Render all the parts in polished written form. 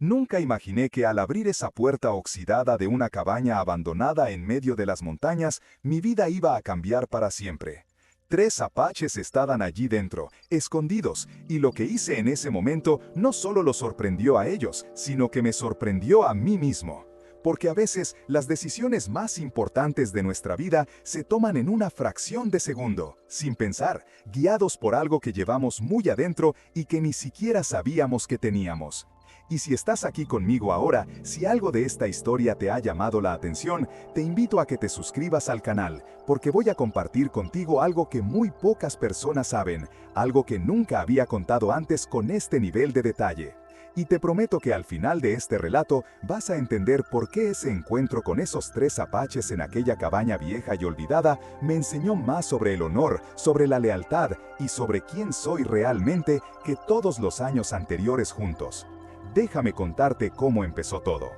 Nunca imaginé que al abrir esa puerta oxidada de una cabaña abandonada en medio de las montañas, mi vida iba a cambiar para siempre. 3 apaches estaban allí dentro, escondidos, y lo que hice en ese momento no solo los sorprendió a ellos, sino que me sorprendió a mí mismo. Porque a veces las decisiones más importantes de nuestra vida se toman en una fracción de segundo, sin pensar, guiados por algo que llevamos muy adentro y que ni siquiera sabíamos que teníamos. Y si estás aquí conmigo ahora, si algo de esta historia te ha llamado la atención, te invito a que te suscribas al canal, porque voy a compartir contigo algo que muy pocas personas saben, algo que nunca había contado antes con este nivel de detalle. Y te prometo que al final de este relato vas a entender por qué ese encuentro con esos 3 apaches en aquella cabaña vieja y olvidada me enseñó más sobre el honor, sobre la lealtad y sobre quién soy realmente que todos los años anteriores juntos. Déjame contarte cómo empezó todo.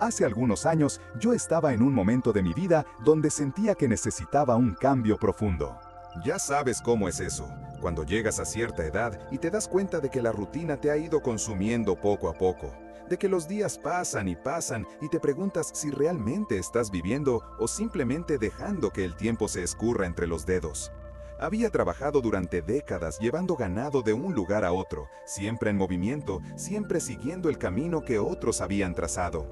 Hace algunos años yo estaba en un momento de mi vida donde sentía que necesitaba un cambio profundo. Ya sabes cómo es eso, cuando llegas a cierta edad y te das cuenta de que la rutina te ha ido consumiendo poco a poco, de que los días pasan y te preguntas si realmente estás viviendo o simplemente dejando que el tiempo se escurra entre los dedos. Había trabajado durante décadas llevando ganado de un lugar a otro, siempre en movimiento, siempre siguiendo el camino que otros habían trazado.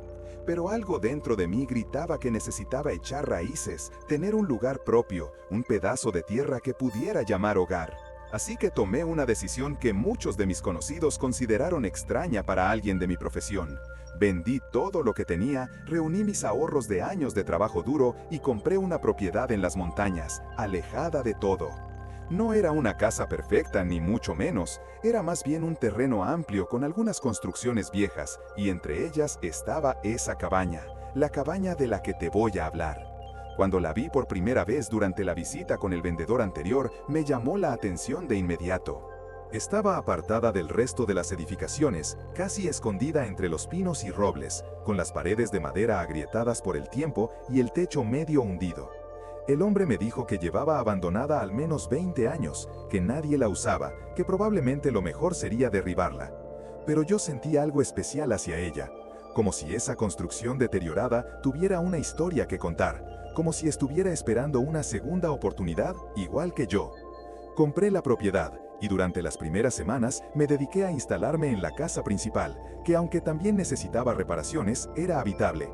Pero algo dentro de mí gritaba que necesitaba echar raíces, tener un lugar propio, un pedazo de tierra que pudiera llamar hogar. Así que tomé una decisión que muchos de mis conocidos consideraron extraña para alguien de mi profesión. Vendí todo lo que tenía, reuní mis ahorros de años de trabajo duro y compré una propiedad en las montañas, alejada de todo. No era una casa perfecta ni mucho menos, era más bien un terreno amplio con algunas construcciones viejas, y entre ellas estaba esa cabaña, la cabaña de la que te voy a hablar. Cuando la vi por primera vez durante la visita con el vendedor anterior, me llamó la atención de inmediato. Estaba apartada del resto de las edificaciones, casi escondida entre los pinos y robles, con las paredes de madera agrietadas por el tiempo y el techo medio hundido. El hombre me dijo que llevaba abandonada al menos 20 años, que nadie la usaba, que probablemente lo mejor sería derribarla. Pero yo sentí algo especial hacia ella, como si esa construcción deteriorada tuviera una historia que contar, como si estuviera esperando una segunda oportunidad, igual que yo. Compré la propiedad, y durante las primeras semanas me dediqué a instalarme en la casa principal, que aunque también necesitaba reparaciones, era habitable.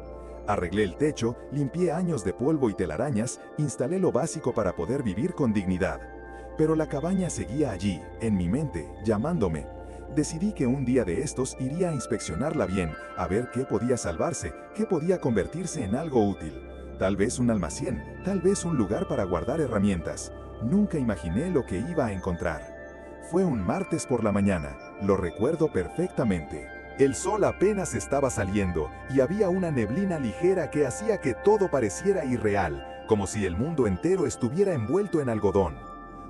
Arreglé el techo, limpié años de polvo y telarañas, instalé lo básico para poder vivir con dignidad. Pero la cabaña seguía allí, en mi mente, llamándome. Decidí que un día de estos iría a inspeccionarla bien, a ver qué podía salvarse, qué podía convertirse en algo útil. Tal vez un almacén, tal vez un lugar para guardar herramientas. Nunca imaginé lo que iba a encontrar. Fue un martes por la mañana, lo recuerdo perfectamente. El sol apenas estaba saliendo y había una neblina ligera que hacía que todo pareciera irreal, como si el mundo entero estuviera envuelto en algodón.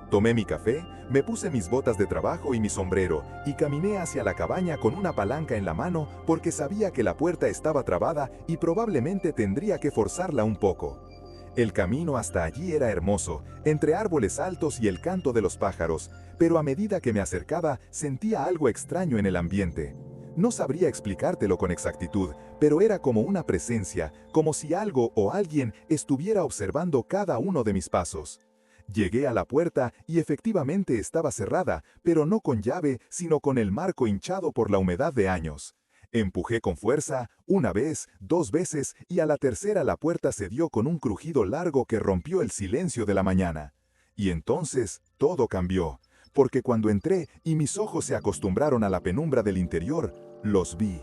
Tomé mi café, me puse mis botas de trabajo y mi sombrero y caminé hacia la cabaña con una palanca en la mano porque sabía que la puerta estaba trabada y probablemente tendría que forzarla un poco. El camino hasta allí era hermoso, entre árboles altos y el canto de los pájaros, pero a medida que me acercaba sentía algo extraño en el ambiente. No sabría explicártelo con exactitud, pero era como una presencia, como si algo o alguien estuviera observando cada uno de mis pasos. Llegué a la puerta y efectivamente estaba cerrada, pero no con llave, sino con el marco hinchado por la humedad de años. Empujé con fuerza, una vez, 2 veces, y a la tercera la puerta cedió con un crujido largo que rompió el silencio de la mañana. Y entonces todo cambió, porque cuando entré y mis ojos se acostumbraron a la penumbra del interior, los vi.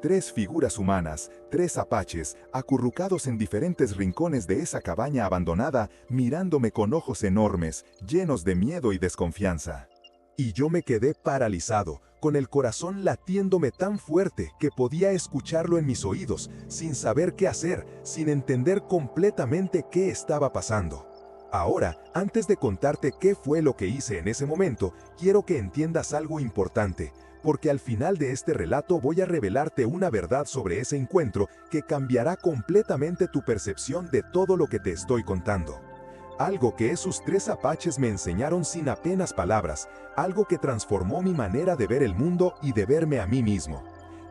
3 figuras humanas, 3 apaches, acurrucados en diferentes rincones de esa cabaña abandonada, mirándome con ojos enormes, llenos de miedo y desconfianza. Y yo me quedé paralizado, con el corazón latiéndome tan fuerte que podía escucharlo en mis oídos, sin saber qué hacer, sin entender completamente qué estaba pasando. Ahora, antes de contarte qué fue lo que hice en ese momento, quiero que entiendas algo importante, porque al final de este relato voy a revelarte una verdad sobre ese encuentro que cambiará completamente tu percepción de todo lo que te estoy contando. Algo que esos 3 apaches me enseñaron sin apenas palabras, algo que transformó mi manera de ver el mundo y de verme a mí mismo.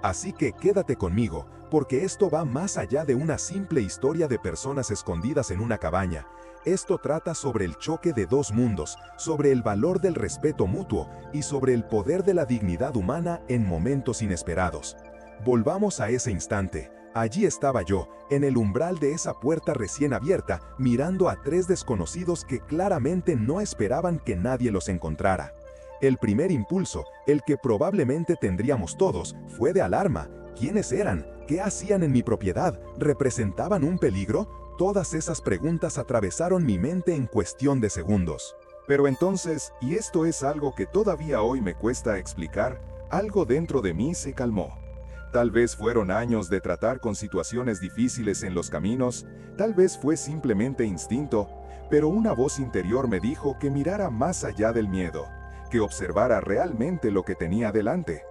Así que quédate conmigo, porque esto va más allá de una simple historia de personas escondidas en una cabaña. Esto trata sobre el choque de dos mundos, sobre el valor del respeto mutuo y sobre el poder de la dignidad humana en momentos inesperados. Volvamos a ese instante. Allí estaba yo, en el umbral de esa puerta recién abierta, mirando a tres desconocidos que claramente no esperaban que nadie los encontrara. El primer impulso, el que probablemente tendríamos todos, fue de alarma. ¿Quiénes eran? ¿Qué hacían en mi propiedad? ¿Representaban un peligro? Todas esas preguntas atravesaron mi mente en cuestión de segundos. Pero entonces, y esto es algo que todavía hoy me cuesta explicar, algo dentro de mí se calmó. Tal vez fueron años de tratar con situaciones difíciles en los caminos, tal vez fue simplemente instinto, pero una voz interior me dijo que mirara más allá del miedo, que observara realmente lo que tenía delante.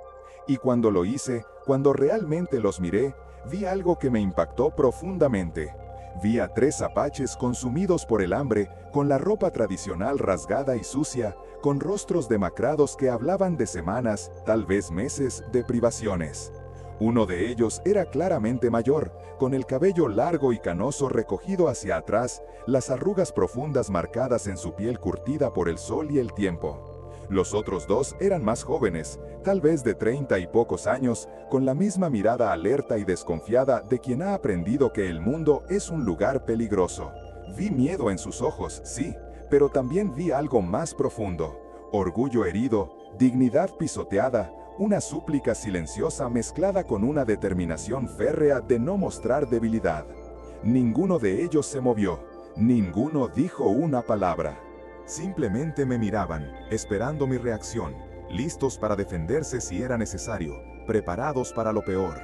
Y cuando lo hice, cuando realmente los miré, vi algo que me impactó profundamente. Vi a tres apaches consumidos por el hambre, con la ropa tradicional rasgada y sucia, con rostros demacrados que hablaban de semanas, tal vez meses, de privaciones. Uno de ellos era claramente mayor, con el cabello largo y canoso recogido hacia atrás, las arrugas profundas marcadas en su piel curtida por el sol y el tiempo. Los otros dos eran más jóvenes, tal vez de 30 y pocos años, con la misma mirada alerta y desconfiada de quien ha aprendido que el mundo es un lugar peligroso. Vi miedo en sus ojos, sí, pero también vi algo más profundo. Orgullo herido, dignidad pisoteada, una súplica silenciosa mezclada con una determinación férrea de no mostrar debilidad. Ninguno de ellos se movió, ninguno dijo una palabra. Simplemente me miraban, esperando mi reacción, listos para defenderse si era necesario, preparados para lo peor.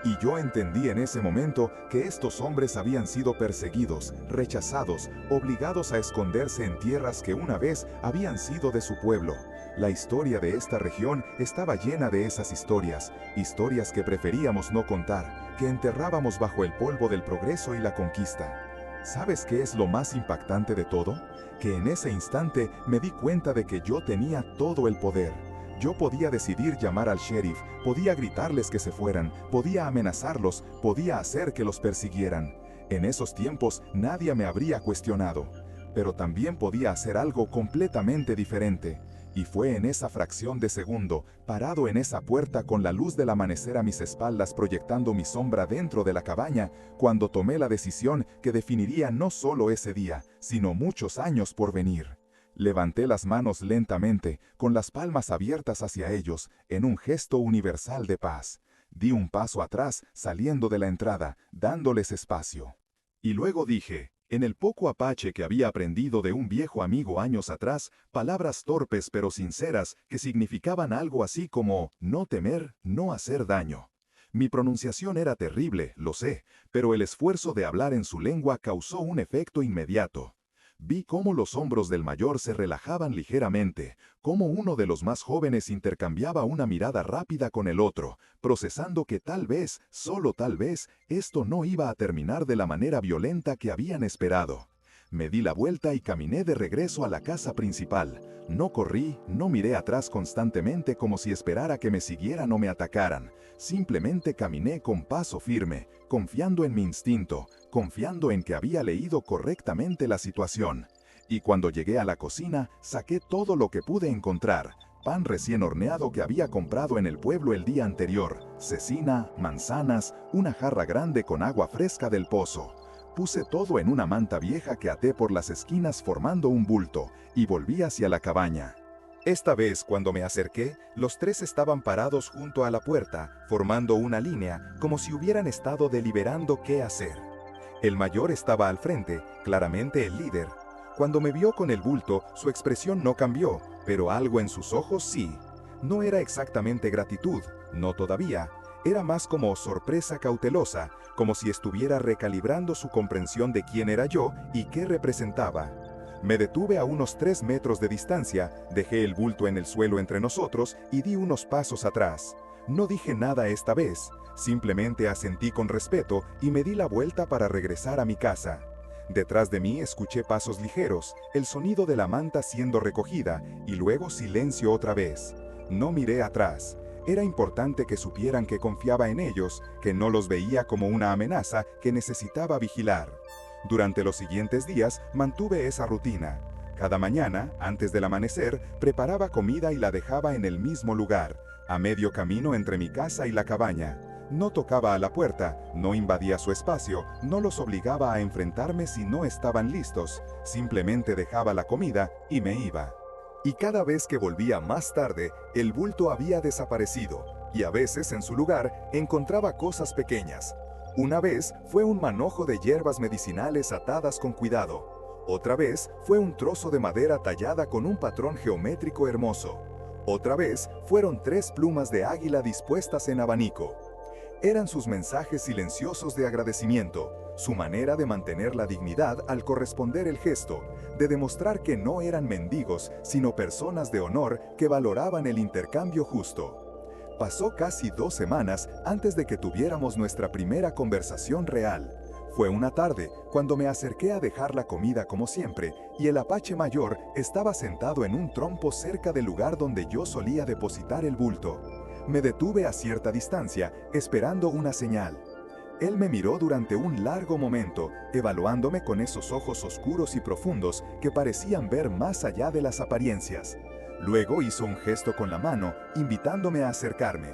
Y yo entendí en ese momento que estos hombres habían sido perseguidos, rechazados, obligados a esconderse en tierras que una vez habían sido de su pueblo. La historia de esta región estaba llena de esas historias, historias que preferíamos no contar, que enterrábamos bajo el polvo del progreso y la conquista. ¿Sabes qué es lo más impactante de todo? Que en ese instante me di cuenta de que yo tenía todo el poder. Yo podía decidir llamar al sheriff, podía gritarles que se fueran, podía amenazarlos, podía hacer que los persiguieran. En esos tiempos nadie me habría cuestionado. Pero también podía hacer algo completamente diferente. Y fue en esa fracción de segundo, parado en esa puerta con la luz del amanecer a mis espaldas proyectando mi sombra dentro de la cabaña, cuando tomé la decisión que definiría no solo ese día, sino muchos años por venir. Levanté las manos lentamente, con las palmas abiertas hacia ellos, en un gesto universal de paz. Di un paso atrás, saliendo de la entrada, dándoles espacio. Y luego dije, en el poco apache que había aprendido de un viejo amigo años atrás, palabras torpes pero sinceras que significaban algo así como no temer, no hacer daño. Mi pronunciación era terrible, lo sé, pero el esfuerzo de hablar en su lengua causó un efecto inmediato. Vi cómo los hombros del mayor se relajaban ligeramente, cómo uno de los más jóvenes intercambiaba una mirada rápida con el otro, procesando que tal vez, solo tal vez, esto no iba a terminar de la manera violenta que habían esperado. Me di la vuelta y caminé de regreso a la casa principal. No corrí, no miré atrás constantemente como si esperara que me siguieran o me atacaran. Simplemente caminé con paso firme, confiando en mi instinto, confiando en que había leído correctamente la situación. Y cuando llegué a la cocina, saqué todo lo que pude encontrar. Pan recién horneado que había comprado en el pueblo el día anterior, cecina, manzanas, una jarra grande con agua fresca del pozo. Puse todo en una manta vieja que até por las esquinas formando un bulto, y volví hacia la cabaña. Esta vez, cuando me acerqué, los tres estaban parados junto a la puerta, formando una línea, como si hubieran estado deliberando qué hacer. El mayor estaba al frente, claramente el líder. Cuando me vio con el bulto, su expresión no cambió, pero algo en sus ojos sí. No era exactamente gratitud, no todavía. Era más como sorpresa cautelosa, como si estuviera recalibrando su comprensión de quién era yo y qué representaba. Me detuve a unos 3 metros de distancia, dejé el bulto en el suelo entre nosotros y di unos pasos atrás. No dije nada esta vez, simplemente asentí con respeto y me di la vuelta para regresar a mi casa. Detrás de mí escuché pasos ligeros, el sonido de la manta siendo recogida y luego silencio otra vez. No miré atrás. Era importante que supieran que confiaba en ellos, que no los veía como una amenaza que necesitaba vigilar. Durante los siguientes días mantuve esa rutina. Cada mañana, antes del amanecer, preparaba comida y la dejaba en el mismo lugar, a medio camino entre mi casa y la cabaña. No tocaba a la puerta, no invadía su espacio, no los obligaba a enfrentarme si no estaban listos, simplemente dejaba la comida y me iba. Y cada vez que volvía más tarde, el bulto había desaparecido, y a veces en su lugar encontraba cosas pequeñas. Una vez fue un manojo de hierbas medicinales atadas con cuidado. Otra vez fue un trozo de madera tallada con un patrón geométrico hermoso. Otra vez fueron 3 plumas de águila dispuestas en abanico. Eran sus mensajes silenciosos de agradecimiento, su manera de mantener la dignidad al corresponder el gesto, de demostrar que no eran mendigos, sino personas de honor que valoraban el intercambio justo. Pasó casi 2 semanas antes de que tuviéramos nuestra primera conversación real. Fue una tarde, cuando me acerqué a dejar la comida como siempre, y el apache mayor estaba sentado en un trompo cerca del lugar donde yo solía depositar el bulto. Me detuve a cierta distancia, esperando una señal. Él me miró durante un largo momento, evaluándome con esos ojos oscuros y profundos que parecían ver más allá de las apariencias. Luego hizo un gesto con la mano, invitándome a acercarme.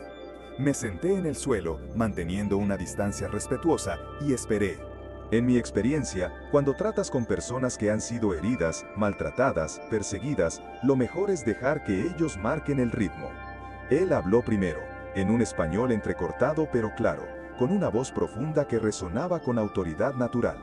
Me senté en el suelo, manteniendo una distancia respetuosa, y esperé. En mi experiencia, cuando tratas con personas que han sido heridas, maltratadas, perseguidas, lo mejor es dejar que ellos marquen el ritmo. Él habló primero, en un español entrecortado pero claro, con una voz profunda que resonaba con autoridad natural.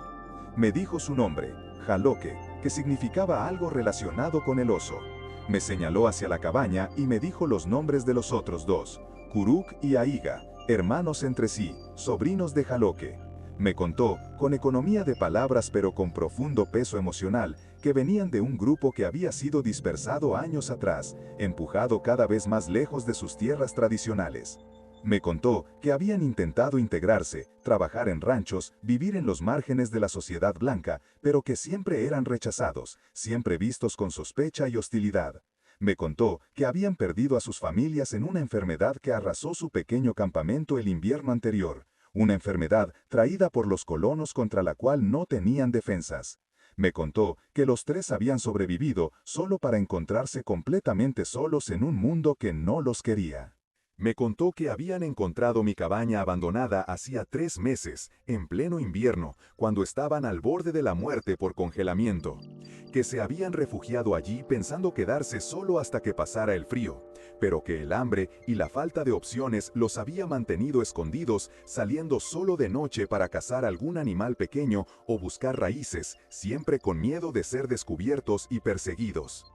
Me dijo su nombre, Jaloque, que significaba algo relacionado con el oso. Me señaló hacia la cabaña y me dijo los nombres de los otros 2, Kuruk y Aiga, hermanos entre sí, sobrinos de Jaloque. Me contó, con economía de palabras pero con profundo peso emocional, que venían de un grupo que había sido dispersado años atrás, empujado cada vez más lejos de sus tierras tradicionales. Me contó que habían intentado integrarse, trabajar en ranchos, vivir en los márgenes de la sociedad blanca, pero que siempre eran rechazados, siempre vistos con sospecha y hostilidad. Me contó que habían perdido a sus familias en una enfermedad que arrasó su pequeño campamento el invierno anterior, una enfermedad traída por los colonos contra la cual no tenían defensas. Me contó que los 3 habían sobrevivido solo para encontrarse completamente solos en un mundo que no los quería. Me contó que habían encontrado mi cabaña abandonada hacía 3 meses, en pleno invierno, cuando estaban al borde de la muerte por congelamiento. Que se habían refugiado allí pensando quedarse solo hasta que pasara el frío, pero que el hambre y la falta de opciones los había mantenido escondidos, saliendo solo de noche para cazar algún animal pequeño o buscar raíces, siempre con miedo de ser descubiertos y perseguidos.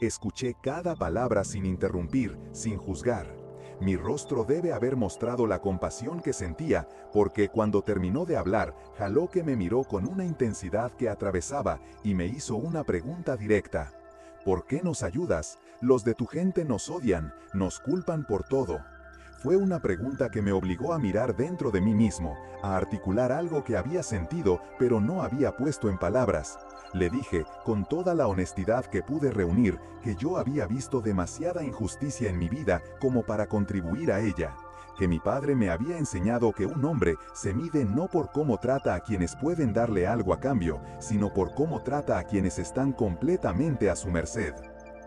Escuché cada palabra sin interrumpir, sin juzgar. Mi rostro debe haber mostrado la compasión que sentía, porque cuando terminó de hablar, Jaloque me miró con una intensidad que atravesaba y me hizo una pregunta directa. ¿Por qué nos ayudas? Los de tu gente nos odian, nos culpan por todo. Fue una pregunta que me obligó a mirar dentro de mí mismo, a articular algo que había sentido pero no había puesto en palabras. Le dije, con toda la honestidad que pude reunir, que yo había visto demasiada injusticia en mi vida como para contribuir a ella. Que mi padre me había enseñado que un hombre se mide no por cómo trata a quienes pueden darle algo a cambio, sino por cómo trata a quienes están completamente a su merced.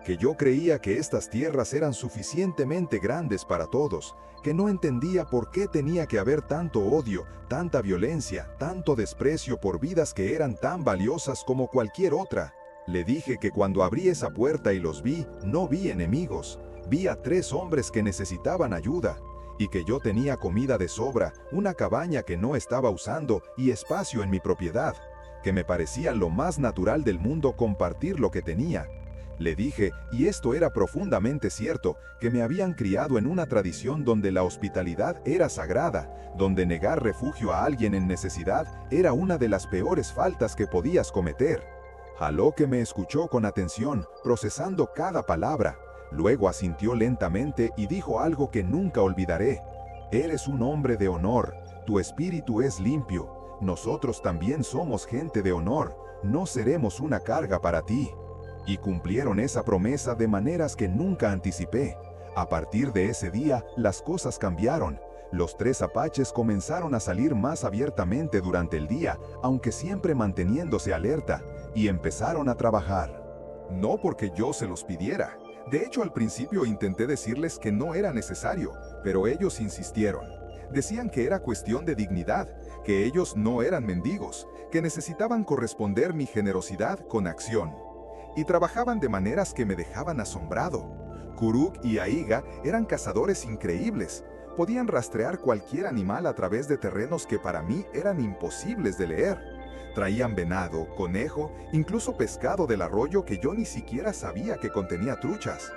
Que yo creía que estas tierras eran suficientemente grandes para todos, que no entendía por qué tenía que haber tanto odio, tanta violencia, tanto desprecio por vidas que eran tan valiosas como cualquier otra. Le dije que cuando abrí esa puerta y los vi, no vi enemigos, vi a 3 hombres que necesitaban ayuda, y que yo tenía comida de sobra, una cabaña que no estaba usando y espacio en mi propiedad, que me parecía lo más natural del mundo compartir lo que tenía. Le dije, y esto era profundamente cierto, que me habían criado en una tradición donde la hospitalidad era sagrada, donde negar refugio a alguien en necesidad era una de las peores faltas que podías cometer. Jaloque me escuchó con atención, procesando cada palabra. Luego asintió lentamente y dijo algo que nunca olvidaré. Eres un hombre de honor, tu espíritu es limpio. Nosotros también somos gente de honor, no seremos una carga para ti. Y cumplieron esa promesa de maneras que nunca anticipé. A partir de ese día, las cosas cambiaron. Los 3 apaches comenzaron a salir más abiertamente durante el día, aunque siempre manteniéndose alerta, y empezaron a trabajar. No porque yo se los pidiera. De hecho, al principio intenté decirles que no era necesario, pero ellos insistieron. Decían que era cuestión de dignidad, que ellos no eran mendigos, que necesitaban corresponder mi generosidad con acción. Y trabajaban de maneras que me dejaban asombrado. Kuruk y Aiga eran cazadores increíbles. Podían rastrear cualquier animal a través de terrenos que para mí eran imposibles de leer. Traían venado, conejo, incluso pescado del arroyo que yo ni siquiera sabía que contenía truchas.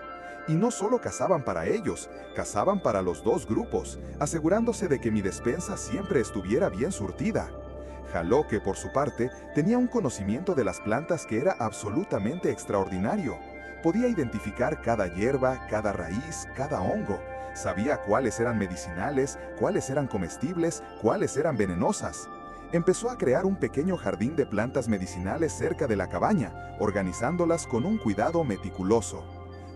Y no solo cazaban para ellos, cazaban para los 2 grupos, asegurándose de que mi despensa siempre estuviera bien surtida. Haloque, por su parte, tenía un conocimiento de las plantas que era absolutamente extraordinario. Podía identificar cada hierba, cada raíz, cada hongo. Sabía cuáles eran medicinales, cuáles eran comestibles, cuáles eran venenosas. Empezó a crear un pequeño jardín de plantas medicinales cerca de la cabaña, organizándolas con un cuidado meticuloso.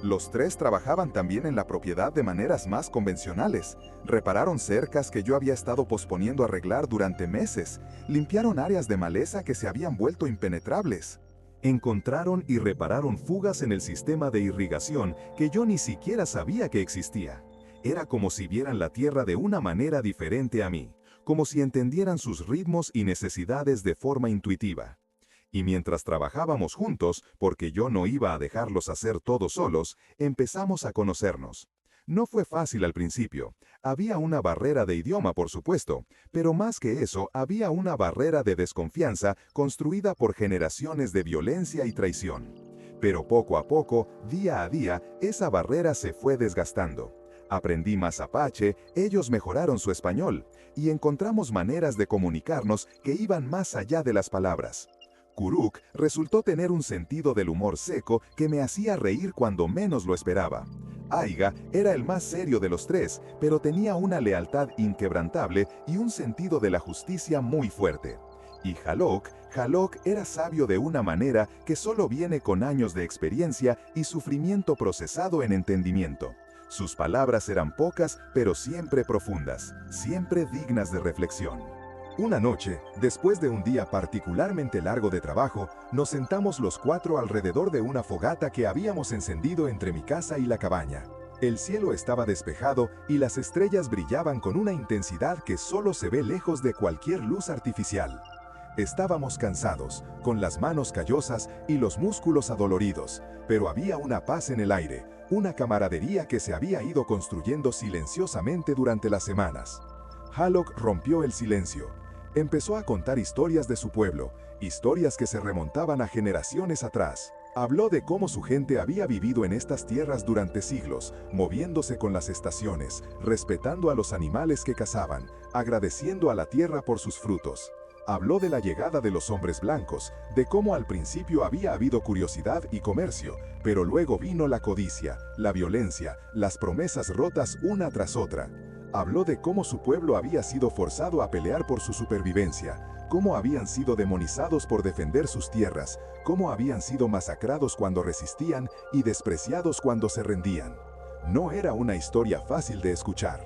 Los 3 trabajaban también en la propiedad de maneras más convencionales. Repararon cercas que yo había estado posponiendo arreglar durante meses. Limpiaron áreas de maleza que se habían vuelto impenetrables. Encontraron y repararon fugas en el sistema de irrigación que yo ni siquiera sabía que existía. Era como si vieran la tierra de una manera diferente a mí, como si entendieran sus ritmos y necesidades de forma intuitiva. Y mientras trabajábamos juntos, porque yo no iba a dejarlos hacer todo solos, empezamos a conocernos. No fue fácil al principio. Había una barrera de idioma, por supuesto, pero más que eso, había una barrera de desconfianza construida por generaciones de violencia y traición. Pero poco a poco, día a día, esa barrera se fue desgastando. Aprendí más apache, ellos mejoraron su español, y encontramos maneras de comunicarnos que iban más allá de las palabras. Kuruk resultó tener un sentido del humor seco que me hacía reír cuando menos lo esperaba. Aiga era el más serio de los 3, pero tenía una lealtad inquebrantable y un sentido de la justicia muy fuerte. Y Haloque era sabio de una manera que solo viene con años de experiencia y sufrimiento procesado en entendimiento. Sus palabras eran pocas, pero siempre profundas, siempre dignas de reflexión. Una noche, después de un día particularmente largo de trabajo, nos sentamos los 4 alrededor de una fogata que habíamos encendido entre mi casa y la cabaña. El cielo estaba despejado y las estrellas brillaban con una intensidad que solo se ve lejos de cualquier luz artificial. Estábamos cansados, con las manos callosas y los músculos adoloridos, pero había una paz en el aire, una camaradería que se había ido construyendo silenciosamente durante las semanas. Haloque rompió el silencio. Empezó a contar historias de su pueblo, historias que se remontaban a generaciones atrás. Habló de cómo su gente había vivido en estas tierras durante siglos, moviéndose con las estaciones, respetando a los animales que cazaban, agradeciendo a la tierra por sus frutos. Habló de la llegada de los hombres blancos, de cómo al principio había habido curiosidad y comercio, pero luego vino la codicia, la violencia, las promesas rotas una tras otra. Habló de cómo su pueblo había sido forzado a pelear por su supervivencia, cómo habían sido demonizados por defender sus tierras, cómo habían sido masacrados cuando resistían y despreciados cuando se rendían. No era una historia fácil de escuchar.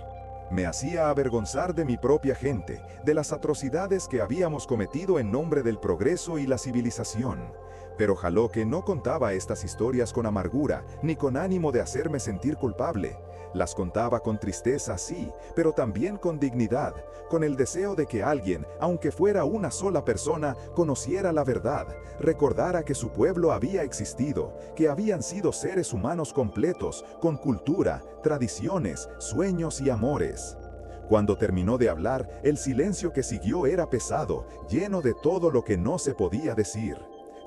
Me hacía avergonzar de mi propia gente, de las atrocidades que habíamos cometido en nombre del progreso y la civilización. Pero Haloque no contaba estas historias con amargura, ni con ánimo de hacerme sentir culpable. Las contaba con tristeza, sí, pero también con dignidad, con el deseo de que alguien, aunque fuera una sola persona, conociera la verdad, recordara que su pueblo había existido, que habían sido seres humanos completos, con cultura, tradiciones, sueños y amores. Cuando terminó de hablar, el silencio que siguió era pesado, lleno de todo lo que no se podía decir.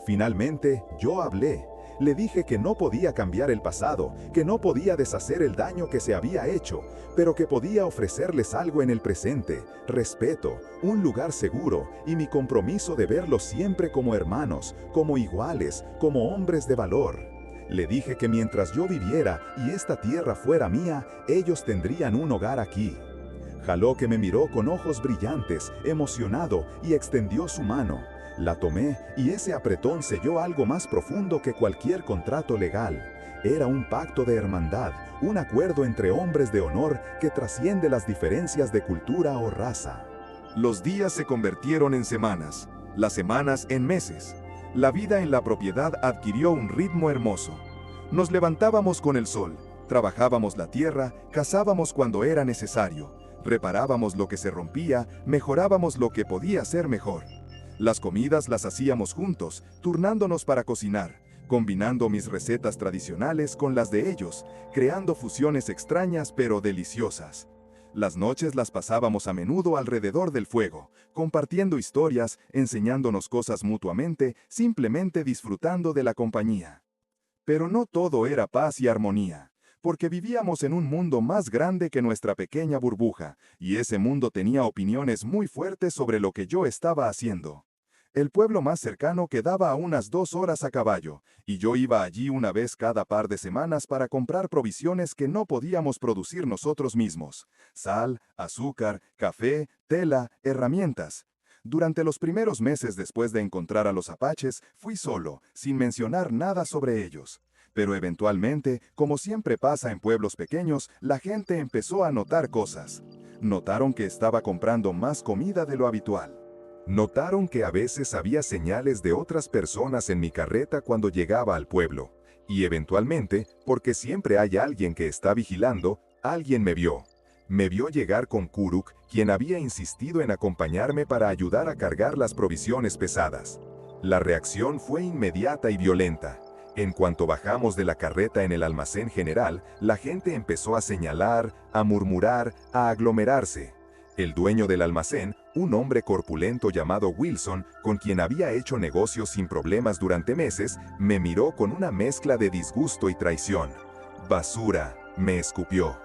Finalmente, yo hablé. Le dije que no podía cambiar el pasado, que no podía deshacer el daño que se había hecho, pero que podía ofrecerles algo en el presente, respeto, un lugar seguro y mi compromiso de verlos siempre como hermanos, como iguales, como hombres de valor. Le dije que mientras yo viviera y esta tierra fuera mía, ellos tendrían un hogar aquí. Haloque me miró con ojos brillantes, emocionado, y extendió su mano. La tomé y ese apretón selló algo más profundo que cualquier contrato legal. Era un pacto de hermandad, un acuerdo entre hombres de honor que trasciende las diferencias de cultura o raza. Los días se convirtieron en semanas, las semanas en meses. La vida en la propiedad adquirió un ritmo hermoso. Nos levantábamos con el sol, trabajábamos la tierra, cazábamos cuando era necesario, reparábamos lo que se rompía, mejorábamos lo que podía ser mejor. Las comidas las hacíamos juntos, turnándonos para cocinar, combinando mis recetas tradicionales con las de ellos, creando fusiones extrañas pero deliciosas. Las noches las pasábamos a menudo alrededor del fuego, compartiendo historias, enseñándonos cosas mutuamente, simplemente disfrutando de la compañía. Pero no todo era paz y armonía, porque vivíamos en un mundo más grande que nuestra pequeña burbuja, y ese mundo tenía opiniones muy fuertes sobre lo que yo estaba haciendo. El pueblo más cercano quedaba a unas 2 horas a caballo, y yo iba allí una vez cada par de semanas para comprar provisiones que no podíamos producir nosotros mismos: sal, azúcar, café, tela, herramientas. Durante los primeros meses después de encontrar a los apaches, fui solo, sin mencionar nada sobre ellos. Pero eventualmente, como siempre pasa en pueblos pequeños, la gente empezó a notar cosas. Notaron que estaba comprando más comida de lo habitual. Notaron que a veces había señales de otras personas en mi carreta cuando llegaba al pueblo. Y eventualmente, porque siempre hay alguien que está vigilando, alguien me vio. Me vio llegar con Kuruk, quien había insistido en acompañarme para ayudar a cargar las provisiones pesadas. La reacción fue inmediata y violenta. En cuanto bajamos de la carreta en el almacén general, la gente empezó a señalar, a murmurar, a aglomerarse. El dueño del almacén, un hombre corpulento llamado Wilson, con quien había hecho negocios sin problemas durante meses, me miró con una mezcla de disgusto y traición. «Basura», me escupió.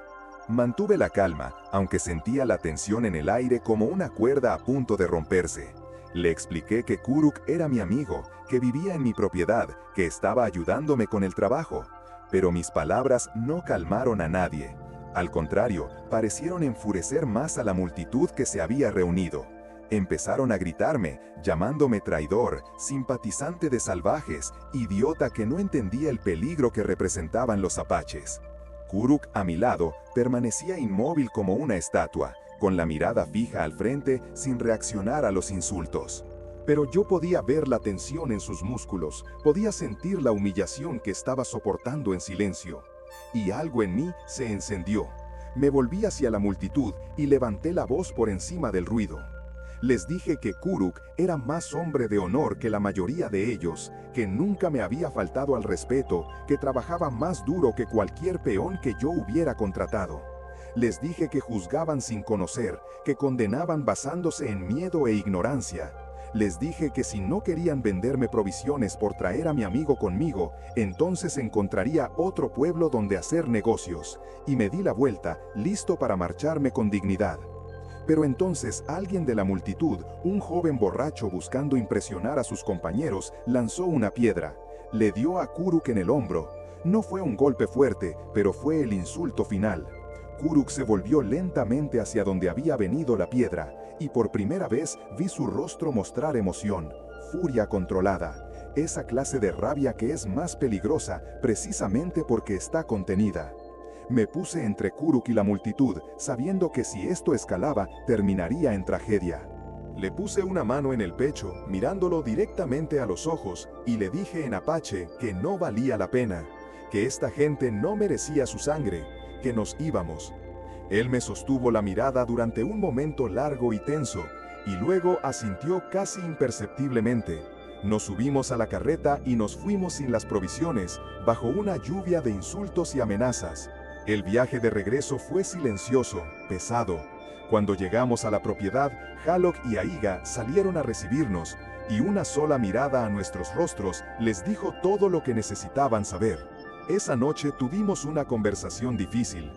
Mantuve la calma, aunque sentía la tensión en el aire como una cuerda a punto de romperse. Le expliqué que Kuruk era mi amigo, que vivía en mi propiedad, que estaba ayudándome con el trabajo. Pero mis palabras no calmaron a nadie. Al contrario, parecieron enfurecer más a la multitud que se había reunido. Empezaron a gritarme, llamándome traidor, simpatizante de salvajes, idiota que no entendía el peligro que representaban los apaches. Kuruk, a mi lado, permanecía inmóvil como una estatua, con la mirada fija al frente, sin reaccionar a los insultos. Pero yo podía ver la tensión en sus músculos, podía sentir la humillación que estaba soportando en silencio. Y algo en mí se encendió. Me volví hacia la multitud y levanté la voz por encima del ruido. Les dije que Kuruk era más hombre de honor que la mayoría de ellos, que nunca me había faltado al respeto, que trabajaba más duro que cualquier peón que yo hubiera contratado. Les dije que juzgaban sin conocer, que condenaban basándose en miedo e ignorancia. Les dije que si no querían venderme provisiones por traer a mi amigo conmigo, entonces encontraría otro pueblo donde hacer negocios, y me di la vuelta, listo para marcharme con dignidad. Pero entonces alguien de la multitud, un joven borracho buscando impresionar a sus compañeros, lanzó una piedra. Le dio a Kuruk en el hombro. No fue un golpe fuerte, pero fue el insulto final. Kuruk se volvió lentamente hacia donde había venido la piedra, y por primera vez vi su rostro mostrar emoción, furia controlada, esa clase de rabia que es más peligrosa precisamente porque está contenida. Me puse entre Kuruk y la multitud, sabiendo que si esto escalaba, terminaría en tragedia. Le puse una mano en el pecho, mirándolo directamente a los ojos, y le dije en apache que no valía la pena, que esta gente no merecía su sangre, que nos íbamos. Él me sostuvo la mirada durante un momento largo y tenso, y luego asintió casi imperceptiblemente. Nos subimos a la carreta y nos fuimos sin las provisiones, bajo una lluvia de insultos y amenazas. El viaje de regreso fue silencioso, pesado. Cuando llegamos a la propiedad, Halok y Aiga salieron a recibirnos, y una sola mirada a nuestros rostros les dijo todo lo que necesitaban saber. Esa noche tuvimos una conversación difícil.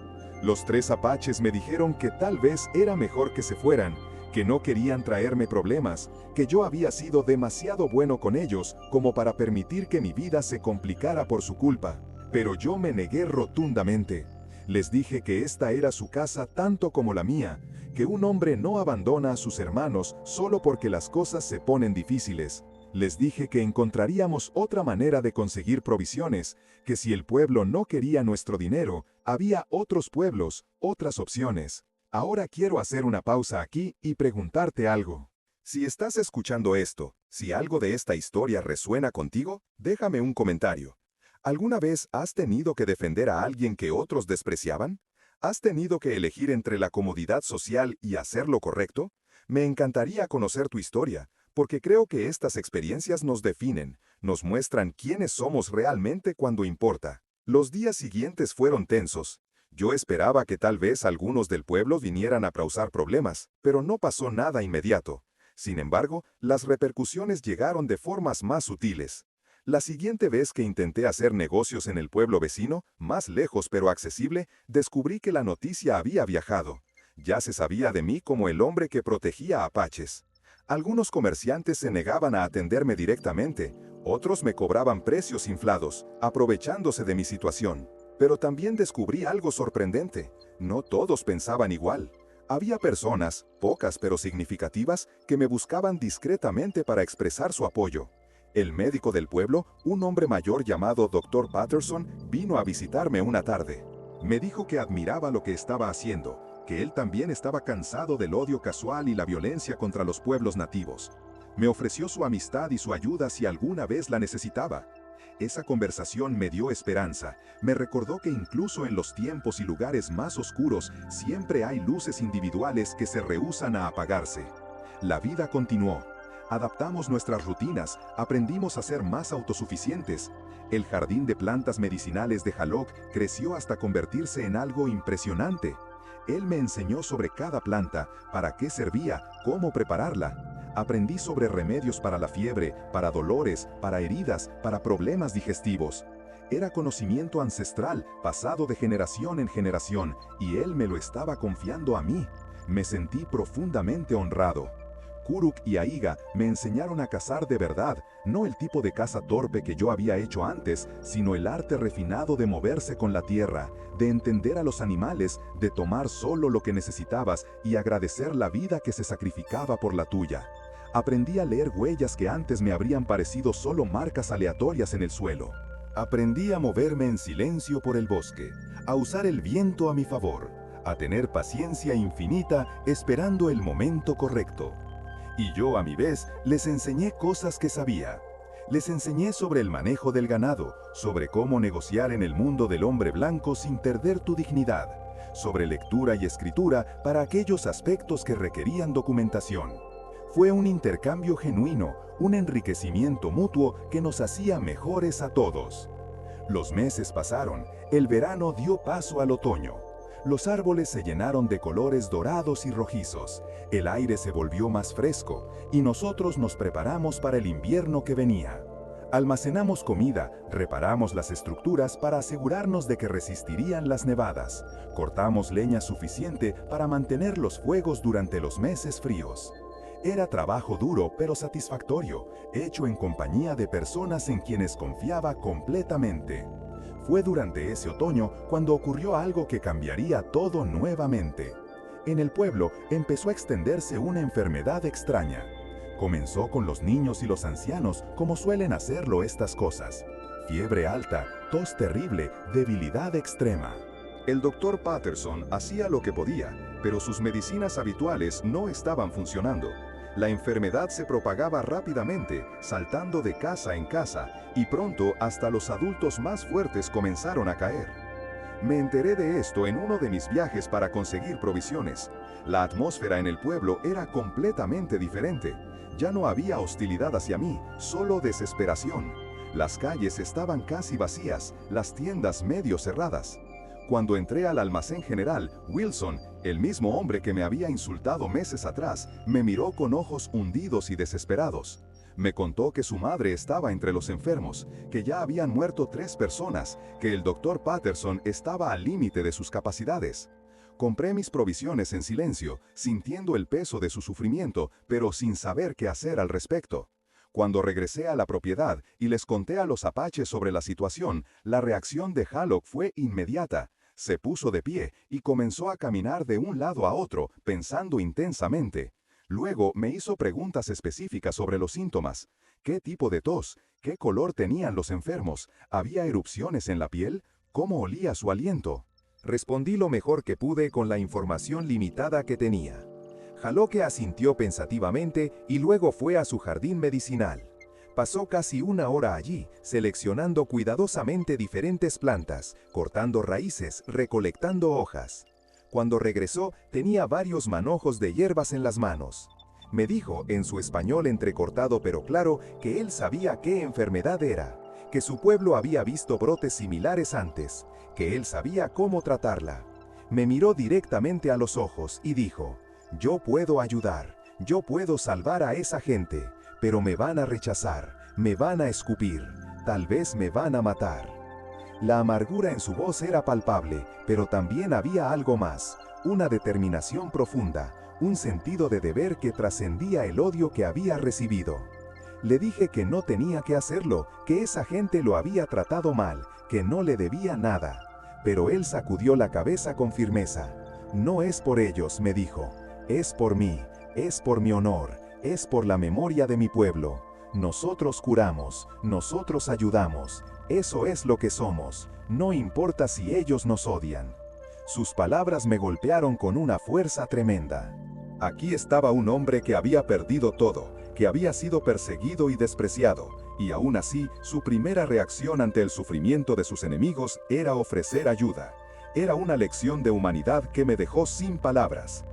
Los 3 apaches me dijeron que tal vez era mejor que se fueran, que no querían traerme problemas, que yo había sido demasiado bueno con ellos como para permitir que mi vida se complicara por su culpa. Pero yo me negué rotundamente. Les dije que esta era su casa tanto como la mía, que un hombre no abandona a sus hermanos solo porque las cosas se ponen difíciles. Les dije que encontraríamos otra manera de conseguir provisiones, que si el pueblo no quería nuestro dinero, había otros pueblos, otras opciones. Ahora quiero hacer una pausa aquí y preguntarte algo. Si estás escuchando esto, si algo de esta historia resuena contigo, déjame un comentario. ¿Alguna vez has tenido que defender a alguien que otros despreciaban? ¿Has tenido que elegir entre la comodidad social y hacer lo correcto? Me encantaría conocer tu historia, porque creo que estas experiencias nos definen, nos muestran quiénes somos realmente cuando importa. Los días siguientes fueron tensos. Yo esperaba que tal vez algunos del pueblo vinieran a causar problemas, pero no pasó nada inmediato. Sin embargo, las repercusiones llegaron de formas más sutiles. La siguiente vez que intenté hacer negocios en el pueblo vecino, más lejos pero accesible, descubrí que la noticia había viajado. Ya se sabía de mí como el hombre que protegía a apaches. Algunos comerciantes se negaban a atenderme directamente, otros me cobraban precios inflados, aprovechándose de mi situación. Pero también descubrí algo sorprendente. No todos pensaban igual. Había personas, pocas pero significativas, que me buscaban discretamente para expresar su apoyo. El médico del pueblo, un hombre mayor llamado Dr. Patterson, vino a visitarme una tarde. Me dijo que admiraba lo que estaba haciendo, que él también estaba cansado del odio casual y la violencia contra los pueblos nativos. Me ofreció su amistad y su ayuda si alguna vez la necesitaba. Esa conversación me dio esperanza. Me recordó que incluso en los tiempos y lugares más oscuros siempre hay luces individuales que se rehúsan a apagarse. La vida continuó. Adaptamos nuestras rutinas, aprendimos a ser más autosuficientes. El jardín de plantas medicinales de Hallock creció hasta convertirse en algo impresionante. Él me enseñó sobre cada planta, para qué servía, cómo prepararla. Aprendí sobre remedios para la fiebre, para dolores, para heridas, para problemas digestivos. Era conocimiento ancestral, pasado de generación en generación, y él me lo estaba confiando a mí. Me sentí profundamente honrado. Kuruk y Aiga me enseñaron a cazar de verdad, no el tipo de caza torpe que yo había hecho antes, sino el arte refinado de moverse con la tierra, de entender a los animales, de tomar solo lo que necesitabas y agradecer la vida que se sacrificaba por la tuya. Aprendí a leer huellas que antes me habrían parecido solo marcas aleatorias en el suelo. Aprendí a moverme en silencio por el bosque, a usar el viento a mi favor, a tener paciencia infinita esperando el momento correcto. Y yo a mi vez les enseñé cosas que sabía. Les enseñé sobre el manejo del ganado, sobre cómo negociar en el mundo del hombre blanco sin perder tu dignidad, sobre lectura y escritura para aquellos aspectos que requerían documentación. Fue un intercambio genuino, un enriquecimiento mutuo que nos hacía mejores a todos. Los meses pasaron, el verano dio paso al otoño. Los árboles se llenaron de colores dorados y rojizos, el aire se volvió más fresco y nosotros nos preparamos para el invierno que venía. Almacenamos comida, reparamos las estructuras para asegurarnos de que resistirían las nevadas, cortamos leña suficiente para mantener los fuegos durante los meses fríos. Era trabajo duro pero satisfactorio, hecho en compañía de personas en quienes confiaba completamente. Fue durante ese otoño cuando ocurrió algo que cambiaría todo nuevamente. En el pueblo empezó a extenderse una enfermedad extraña. Comenzó con los niños y los ancianos, como suelen hacerlo estas cosas. Fiebre alta, tos terrible, debilidad extrema. El doctor Patterson hacía lo que podía, pero sus medicinas habituales no estaban funcionando. La enfermedad se propagaba rápidamente, saltando de casa en casa, y pronto hasta los adultos más fuertes comenzaron a caer. Me enteré de esto en uno de mis viajes para conseguir provisiones. La atmósfera en el pueblo era completamente diferente. Ya no había hostilidad hacia mí, solo desesperación. Las calles estaban casi vacías, las tiendas medio cerradas. Cuando entré al almacén general, Wilson, el mismo hombre que me había insultado meses atrás, me miró con ojos hundidos y desesperados. Me contó que su madre estaba entre los enfermos, que ya habían muerto 3 personas, que el doctor Patterson estaba al límite de sus capacidades. Compré mis provisiones en silencio, sintiendo el peso de su sufrimiento, pero sin saber qué hacer al respecto. Cuando regresé a la propiedad y les conté a los apaches sobre la situación, la reacción de Hallock fue inmediata. Se puso de pie y comenzó a caminar de un lado a otro, pensando intensamente. Luego me hizo preguntas específicas sobre los síntomas. ¿Qué tipo de tos? ¿Qué color tenían los enfermos? ¿Había erupciones en la piel? ¿Cómo olía su aliento? Respondí lo mejor que pude con la información limitada que tenía. Jaloque asintió pensativamente y luego fue a su jardín medicinal. Pasó casi una hora allí, seleccionando cuidadosamente diferentes plantas, cortando raíces, recolectando hojas. Cuando regresó, tenía varios manojos de hierbas en las manos. Me dijo, en su español entrecortado pero claro, que él sabía qué enfermedad era, que su pueblo había visto brotes similares antes, que él sabía cómo tratarla. Me miró directamente a los ojos y dijo, yo puedo ayudar, yo puedo salvar a esa gente, pero me van a rechazar, me van a escupir, tal vez me van a matar. La amargura en su voz era palpable, pero también había algo más, una determinación profunda, un sentido de deber que trascendía el odio que había recibido. Le dije que no tenía que hacerlo, que esa gente lo había tratado mal, que no le debía nada. Pero él sacudió la cabeza con firmeza. No es por ellos, me dijo, es por mí, es por mi honor, es por la memoria de mi pueblo. Nosotros curamos, nosotros ayudamos, eso es lo que somos, no importa si ellos nos odian. Sus palabras me golpearon con una fuerza tremenda. Aquí estaba un hombre que había perdido todo, que había sido perseguido y despreciado, y aún así, su primera reacción ante el sufrimiento de sus enemigos era ofrecer ayuda. Era una lección de humanidad que me dejó sin palabras.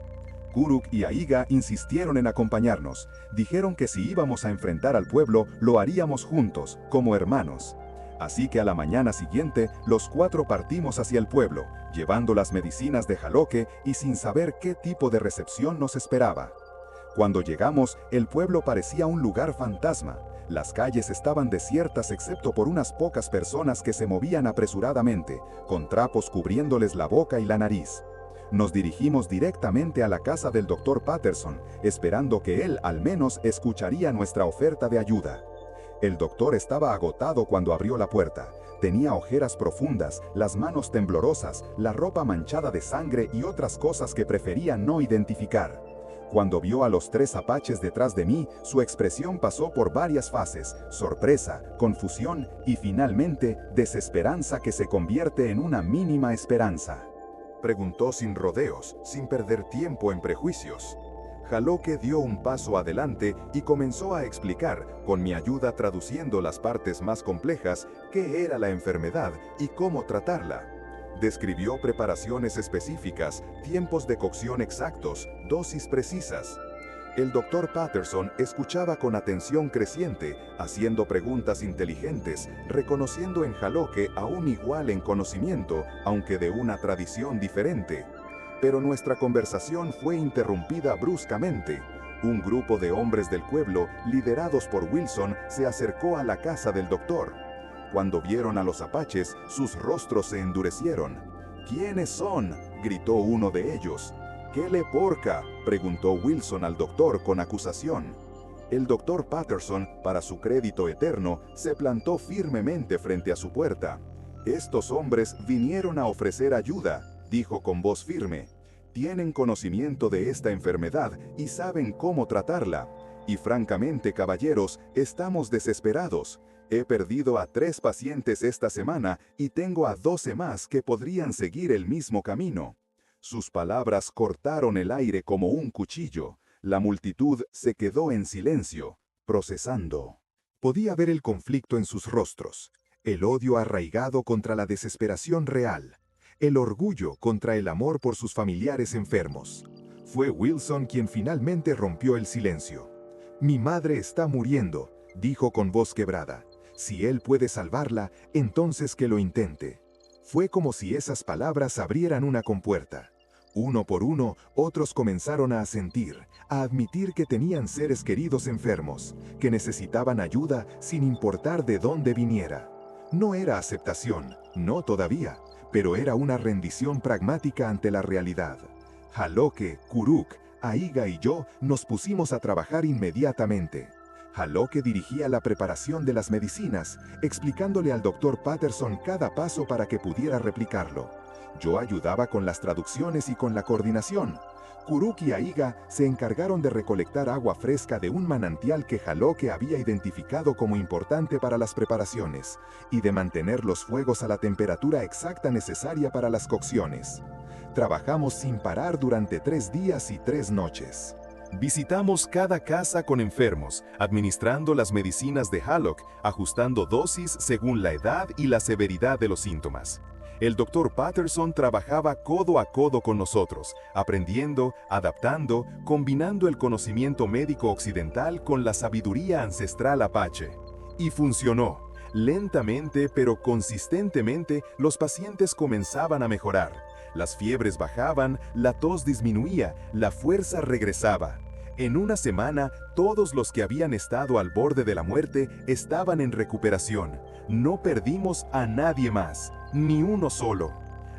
Kuruk y Aiga insistieron en acompañarnos. Dijeron que si íbamos a enfrentar al pueblo, lo haríamos juntos, como hermanos. Así que a la mañana siguiente, los 4 partimos hacia el pueblo, llevando las medicinas de Jaloque y sin saber qué tipo de recepción nos esperaba. Cuando llegamos, el pueblo parecía un lugar fantasma. Las calles estaban desiertas excepto por unas pocas personas que se movían apresuradamente, con trapos cubriéndoles la boca y la nariz. Nos dirigimos directamente a la casa del Dr. Patterson, esperando que él al menos escucharía nuestra oferta de ayuda. El doctor estaba agotado cuando abrió la puerta. Tenía ojeras profundas, las manos temblorosas, la ropa manchada de sangre y otras cosas que prefería no identificar. Cuando vio a los 3 apaches detrás de mí, su expresión pasó por varias fases: sorpresa, confusión y finalmente desesperanza que se convierte en una mínima esperanza. Preguntó sin rodeos, sin perder tiempo en prejuicios. Jaloque dio un paso adelante y comenzó a explicar, con mi ayuda traduciendo las partes más complejas, qué era la enfermedad y cómo tratarla. Describió preparaciones específicas, tiempos de cocción exactos, dosis precisas. El Dr. Patterson escuchaba con atención creciente, haciendo preguntas inteligentes, reconociendo en Jaloque a un igual en conocimiento, aunque de una tradición diferente. Pero nuestra conversación fue interrumpida bruscamente. Un grupo de hombres del pueblo, liderados por Wilson, se acercó a la casa del doctor. Cuando vieron a los apaches, sus rostros se endurecieron. ¿Quiénes son?, gritó uno de ellos. ¿Qué le porca?, preguntó Wilson al doctor con acusación. El doctor Patterson, para su crédito eterno, se plantó firmemente frente a su puerta. Estos hombres vinieron a ofrecer ayuda, dijo con voz firme. Tienen conocimiento de esta enfermedad y saben cómo tratarla. Y francamente, caballeros, estamos desesperados. He perdido a 3 pacientes esta semana y tengo a 12 más que podrían seguir el mismo camino. Sus palabras cortaron el aire como un cuchillo. La multitud se quedó en silencio, procesando. Podía ver el conflicto en sus rostros, el odio arraigado contra la desesperación real, el orgullo contra el amor por sus familiares enfermos. Fue Wilson quien finalmente rompió el silencio. «Mi madre está muriendo», dijo con voz quebrada. «Si él puede salvarla, entonces que lo intente». Fue como si esas palabras abrieran una compuerta. Uno por uno, otros comenzaron a asentir, a admitir que tenían seres queridos enfermos, que necesitaban ayuda sin importar de dónde viniera. No era aceptación, no todavía, pero era una rendición pragmática ante la realidad. Jaloque, Kuruk, Aiga y yo nos pusimos a trabajar inmediatamente. Jaloque dirigía la preparación de las medicinas, explicándole al Dr. Patterson cada paso para que pudiera replicarlo. Yo ayudaba con las traducciones y con la coordinación. Kuruk y Aiga se encargaron de recolectar agua fresca de un manantial que Halok había identificado como importante para las preparaciones, y de mantener los fuegos a la temperatura exacta necesaria para las cocciones. Trabajamos sin parar durante 3 días y 3 noches. Visitamos cada casa con enfermos, administrando las medicinas de Halok, ajustando dosis según la edad y la severidad de los síntomas. El Dr. Patterson trabajaba codo a codo con nosotros, aprendiendo, adaptando, combinando el conocimiento médico occidental con la sabiduría ancestral apache. Y funcionó. Lentamente pero consistentemente, los pacientes comenzaban a mejorar. Las fiebres bajaban, la tos disminuía, la fuerza regresaba. En una semana, todos los que habían estado al borde de la muerte estaban en recuperación. No perdimos a nadie más, ni uno solo.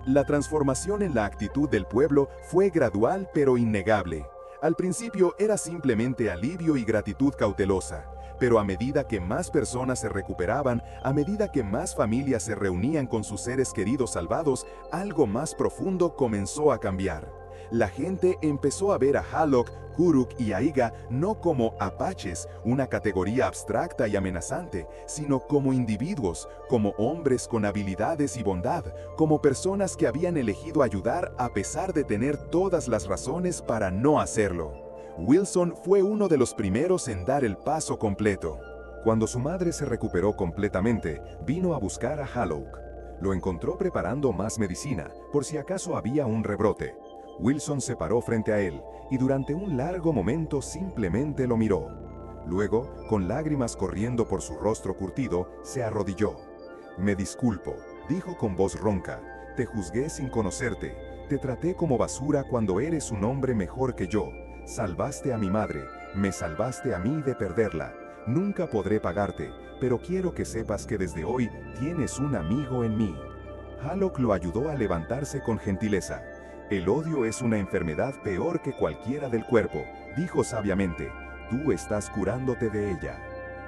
La transformación en la actitud del pueblo fue gradual pero innegable. Al principio era simplemente alivio y gratitud cautelosa, pero a medida que más personas se recuperaban, a medida que más familias se reunían con sus seres queridos salvados, algo más profundo comenzó a cambiar. La gente empezó a ver a Halok, Kuruk y Aiga no como apaches, una categoría abstracta y amenazante, sino como individuos, como hombres con habilidades y bondad, como personas que habían elegido ayudar a pesar de tener todas las razones para no hacerlo. Wilson fue uno de los primeros en dar el paso completo. Cuando su madre se recuperó completamente, vino a buscar a Halok. Lo encontró preparando más medicina, por si acaso había un rebrote. Wilson se paró frente a él, y durante un largo momento simplemente lo miró. Luego, con lágrimas corriendo por su rostro curtido, se arrodilló. «Me disculpo», dijo con voz ronca. «Te juzgué sin conocerte. Te traté como basura cuando eres un hombre mejor que yo. Salvaste a mi madre, me salvaste a mí de perderla. Nunca podré pagarte, pero quiero que sepas que desde hoy tienes un amigo en mí». Halok lo ayudó a levantarse con gentileza. «El odio es una enfermedad peor que cualquiera del cuerpo», dijo sabiamente. «Tú estás curándote de ella».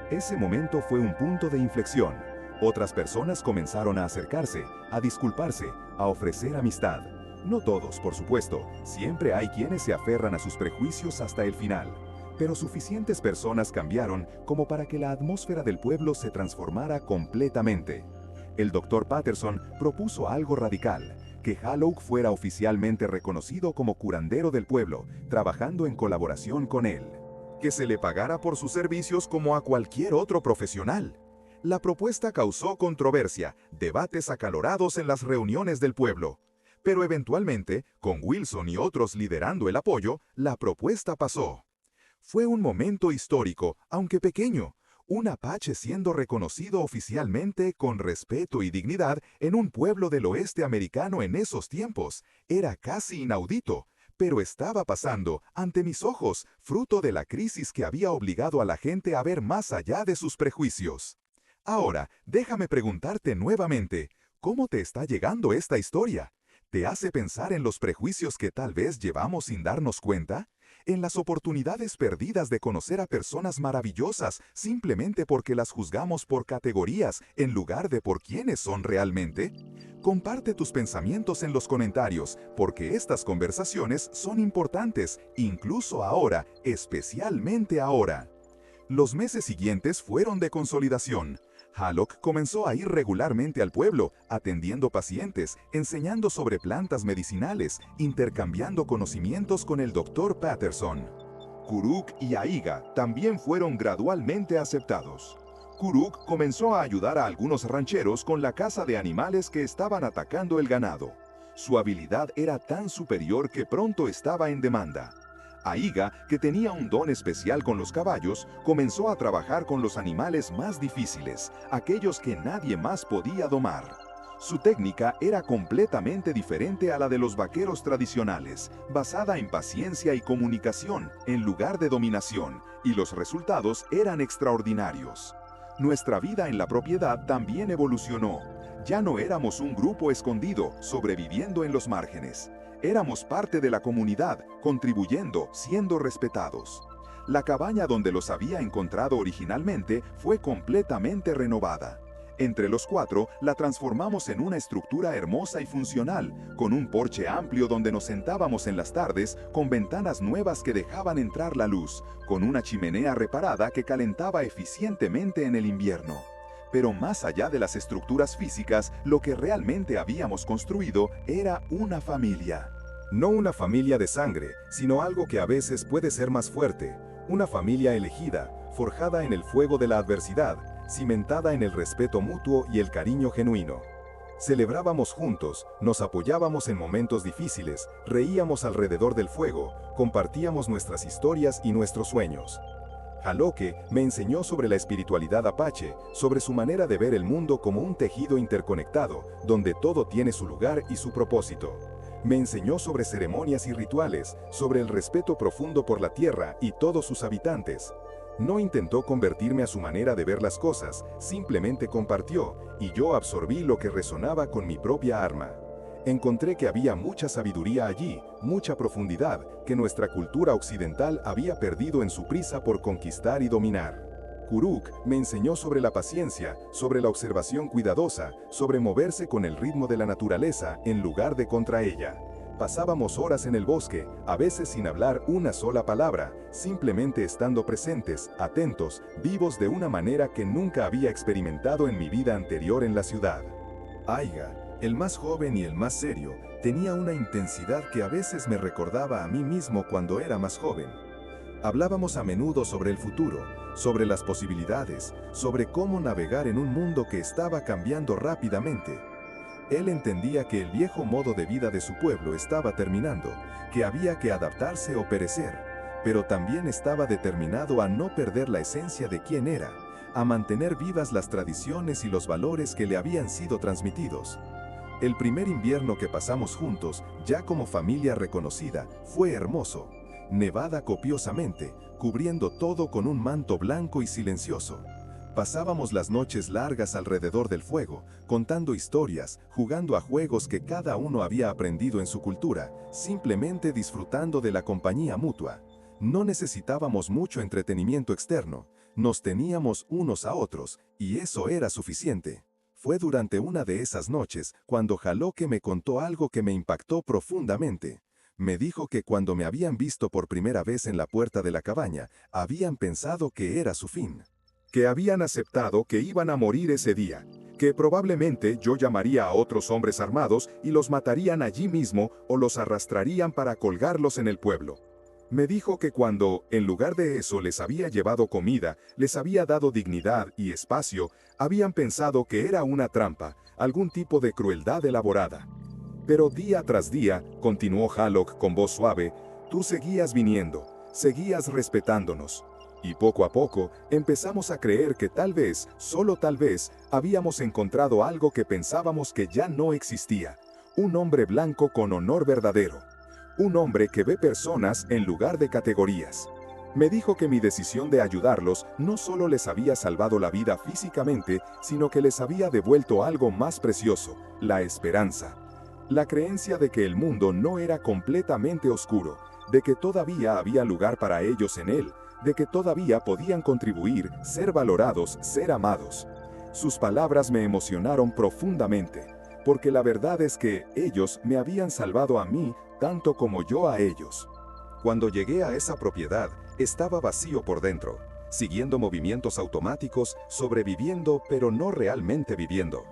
Ese momento fue un punto de inflexión. Otras personas comenzaron a acercarse, a disculparse, a ofrecer amistad. No todos, por supuesto, siempre hay quienes se aferran a sus prejuicios hasta el final. Pero suficientes personas cambiaron como para que la atmósfera del pueblo se transformara completamente. El Dr. Patterson propuso algo radical: que Halok fuera oficialmente reconocido como curandero del pueblo, trabajando en colaboración con él. Que se le pagara por sus servicios como a cualquier otro profesional. La propuesta causó controversia, debates acalorados en las reuniones del pueblo. Pero eventualmente, con Wilson y otros liderando el apoyo, la propuesta pasó. Fue un momento histórico, aunque pequeño. Un apache siendo reconocido oficialmente con respeto y dignidad en un pueblo del oeste americano en esos tiempos. Era casi inaudito, pero estaba pasando ante mis ojos, fruto de la crisis que había obligado a la gente a ver más allá de sus prejuicios. Ahora, déjame preguntarte nuevamente, ¿cómo te está llegando esta historia? ¿Te hace pensar en los prejuicios que tal vez llevamos sin darnos cuenta? ¿En las oportunidades perdidas de conocer a personas maravillosas simplemente porque las juzgamos por categorías en lugar de por quiénes son realmente? Comparte tus pensamientos en los comentarios, porque estas conversaciones son importantes, incluso ahora, especialmente ahora. Los meses siguientes fueron de consolidación. Halok comenzó a ir regularmente al pueblo, atendiendo pacientes, enseñando sobre plantas medicinales, intercambiando conocimientos con el Dr. Patterson. Kuruk y Aiga también fueron gradualmente aceptados. Kuruk comenzó a ayudar a algunos rancheros con la caza de animales que estaban atacando el ganado. Su habilidad era tan superior que pronto estaba en demanda. Aiga, que tenía un don especial con los caballos, comenzó a trabajar con los animales más difíciles, aquellos que nadie más podía domar. Su técnica era completamente diferente a la de los vaqueros tradicionales, basada en paciencia y comunicación, en lugar de dominación, y los resultados eran extraordinarios. Nuestra vida en la propiedad también evolucionó. Ya no éramos un grupo escondido, sobreviviendo en los márgenes. Éramos parte de la comunidad, contribuyendo, siendo respetados. La cabaña donde los había encontrado originalmente fue completamente renovada. Entre los 4, la transformamos en una estructura hermosa y funcional, con un porche amplio donde nos sentábamos en las tardes, con ventanas nuevas que dejaban entrar la luz, con una chimenea reparada que calentaba eficientemente en el invierno. Pero más allá de las estructuras físicas, lo que realmente habíamos construido era una familia. No una familia de sangre, sino algo que a veces puede ser más fuerte. Una familia elegida, forjada en el fuego de la adversidad, cimentada en el respeto mutuo y el cariño genuino. Celebrábamos juntos, nos apoyábamos en momentos difíciles, reíamos alrededor del fuego, compartíamos nuestras historias y nuestros sueños. Jaloque me enseñó sobre la espiritualidad apache, sobre su manera de ver el mundo como un tejido interconectado, donde todo tiene su lugar y su propósito. Me enseñó sobre ceremonias y rituales, sobre el respeto profundo por la tierra y todos sus habitantes. No intentó convertirme a su manera de ver las cosas, simplemente compartió, y yo absorbí lo que resonaba con mi propia alma. Encontré que había mucha sabiduría allí, mucha profundidad, que nuestra cultura occidental había perdido en su prisa por conquistar y dominar. Kuruk me enseñó sobre la paciencia, sobre la observación cuidadosa, sobre moverse con el ritmo de la naturaleza en lugar de contra ella. Pasábamos horas en el bosque, a veces sin hablar una sola palabra, simplemente estando presentes, atentos, vivos de una manera que nunca había experimentado en mi vida anterior en la ciudad. Aiga, el más joven y el más serio, tenía una intensidad que a veces me recordaba a mí mismo cuando era más joven. Hablábamos a menudo sobre el futuro, sobre las posibilidades, sobre cómo navegar en un mundo que estaba cambiando rápidamente. Él entendía que el viejo modo de vida de su pueblo estaba terminando, que había que adaptarse o perecer, pero también estaba determinado a no perder la esencia de quién era, a mantener vivas las tradiciones y los valores que le habían sido transmitidos. El primer invierno que pasamos juntos, ya como familia reconocida, fue hermoso. Nevaba copiosamente, cubriendo todo con un manto blanco y silencioso. Pasábamos las noches largas alrededor del fuego, contando historias, jugando a juegos que cada uno había aprendido en su cultura, simplemente disfrutando de la compañía mutua. No necesitábamos mucho entretenimiento externo, nos teníamos unos a otros, y eso era suficiente. Fue durante una de esas noches cuando Jaloque me contó algo que me impactó profundamente. Me dijo que cuando me habían visto por primera vez en la puerta de la cabaña, habían pensado que era su fin. Que habían aceptado que iban a morir ese día, que probablemente yo llamaría a otros hombres armados y los matarían allí mismo o los arrastrarían para colgarlos en el pueblo. Me dijo que cuando, en lugar de eso, les había llevado comida, les había dado dignidad y espacio, habían pensado que era una trampa, algún tipo de crueldad elaborada. Pero día tras día, continuó Hallock con voz suave, tú seguías viniendo, seguías respetándonos. Y poco a poco, empezamos a creer que tal vez, solo tal vez, habíamos encontrado algo que pensábamos que ya no existía. Un hombre blanco con honor verdadero. Un hombre que ve personas en lugar de categorías. Me dijo que mi decisión de ayudarlos no solo les había salvado la vida físicamente, sino que les había devuelto algo más precioso, la esperanza. La creencia de que el mundo no era completamente oscuro, de que todavía había lugar para ellos en él, de que todavía podían contribuir, ser valorados, ser amados. Sus palabras me emocionaron profundamente, porque la verdad es que ellos me habían salvado a mí tanto como yo a ellos. Cuando llegué a esa propiedad, estaba vacío por dentro, siguiendo movimientos automáticos, sobreviviendo pero no realmente viviendo.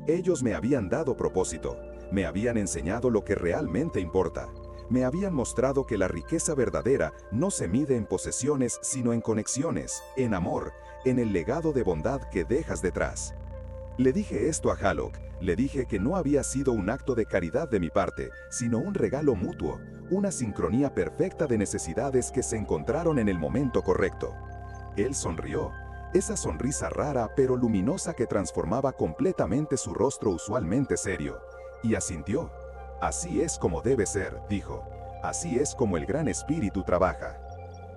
Ellos me habían dado propósito, me habían enseñado lo que realmente importa. Me habían mostrado que la riqueza verdadera no se mide en posesiones, sino en conexiones, en amor, en el legado de bondad que dejas detrás. Le dije esto a Hallock, le dije que no había sido un acto de caridad de mi parte, sino un regalo mutuo, una sincronía perfecta de necesidades que se encontraron en el momento correcto. Él sonrió, esa sonrisa rara pero luminosa que transformaba completamente su rostro usualmente serio, y asintió. Así es como debe ser, dijo. Así es como el Gran Espíritu trabaja.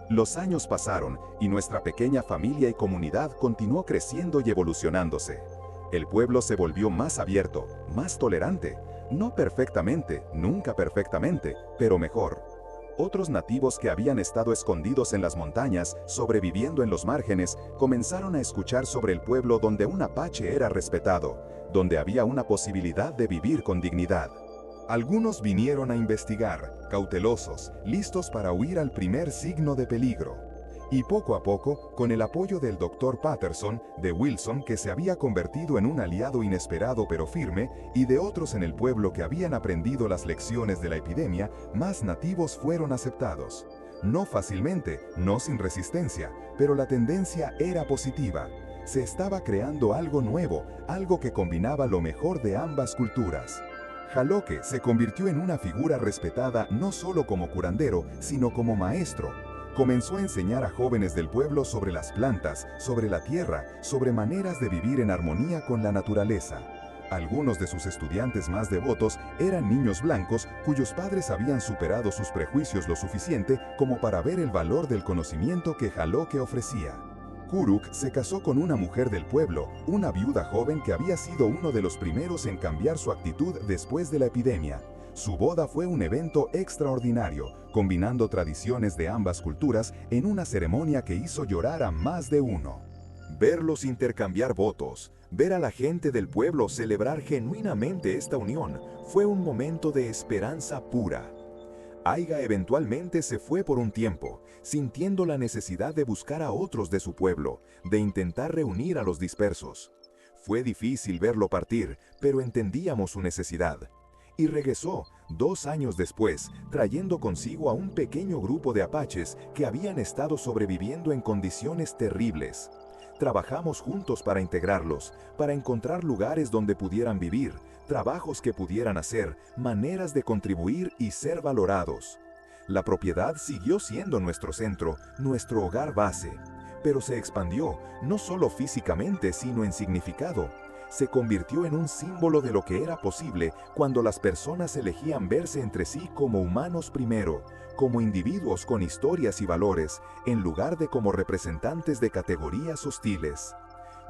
Los años pasaron y nuestra pequeña familia y comunidad continuó creciendo y evolucionándose. El pueblo se volvió más abierto, más tolerante. No perfectamente, nunca perfectamente, pero mejor. Otros nativos que habían estado escondidos en las montañas, sobreviviendo en los márgenes, comenzaron a escuchar sobre el pueblo donde un apache era respetado, donde había una posibilidad de vivir con dignidad. Algunos vinieron a investigar, cautelosos, listos para huir al primer signo de peligro. Y poco a poco, con el apoyo del Dr. Patterson, de Wilson, que se había convertido en un aliado inesperado pero firme, y de otros en el pueblo que habían aprendido las lecciones de la epidemia, más nativos fueron aceptados. No fácilmente, no sin resistencia, pero la tendencia era positiva. Se estaba creando algo nuevo, algo que combinaba lo mejor de ambas culturas. Jaloque se convirtió en una figura respetada no solo como curandero, sino como maestro. Comenzó a enseñar a jóvenes del pueblo sobre las plantas, sobre la tierra, sobre maneras de vivir en armonía con la naturaleza. Algunos de sus estudiantes más devotos eran niños blancos cuyos padres habían superado sus prejuicios lo suficiente como para ver el valor del conocimiento que Jaloque ofrecía. Kuruk se casó con una mujer del pueblo, una viuda joven que había sido uno de los primeros en cambiar su actitud después de la epidemia. Su boda fue un evento extraordinario, combinando tradiciones de ambas culturas en una ceremonia que hizo llorar a más de uno. Verlos intercambiar votos, ver a la gente del pueblo celebrar genuinamente esta unión, fue un momento de esperanza pura. Aiga eventualmente se fue por un tiempo, sintiendo la necesidad de buscar a otros de su pueblo, de intentar reunir a los dispersos. Fue difícil verlo partir, pero entendíamos su necesidad. Y regresó, 2 años después, trayendo consigo a un pequeño grupo de apaches que habían estado sobreviviendo en condiciones terribles. Trabajamos juntos para integrarlos, para encontrar lugares donde pudieran vivir, trabajos que pudieran hacer, maneras de contribuir y ser valorados. La propiedad siguió siendo nuestro centro, nuestro hogar base, pero se expandió, no solo físicamente, sino en significado. Se convirtió en un símbolo de lo que era posible cuando las personas elegían verse entre sí como humanos primero, como individuos con historias y valores, en lugar de como representantes de categorías hostiles.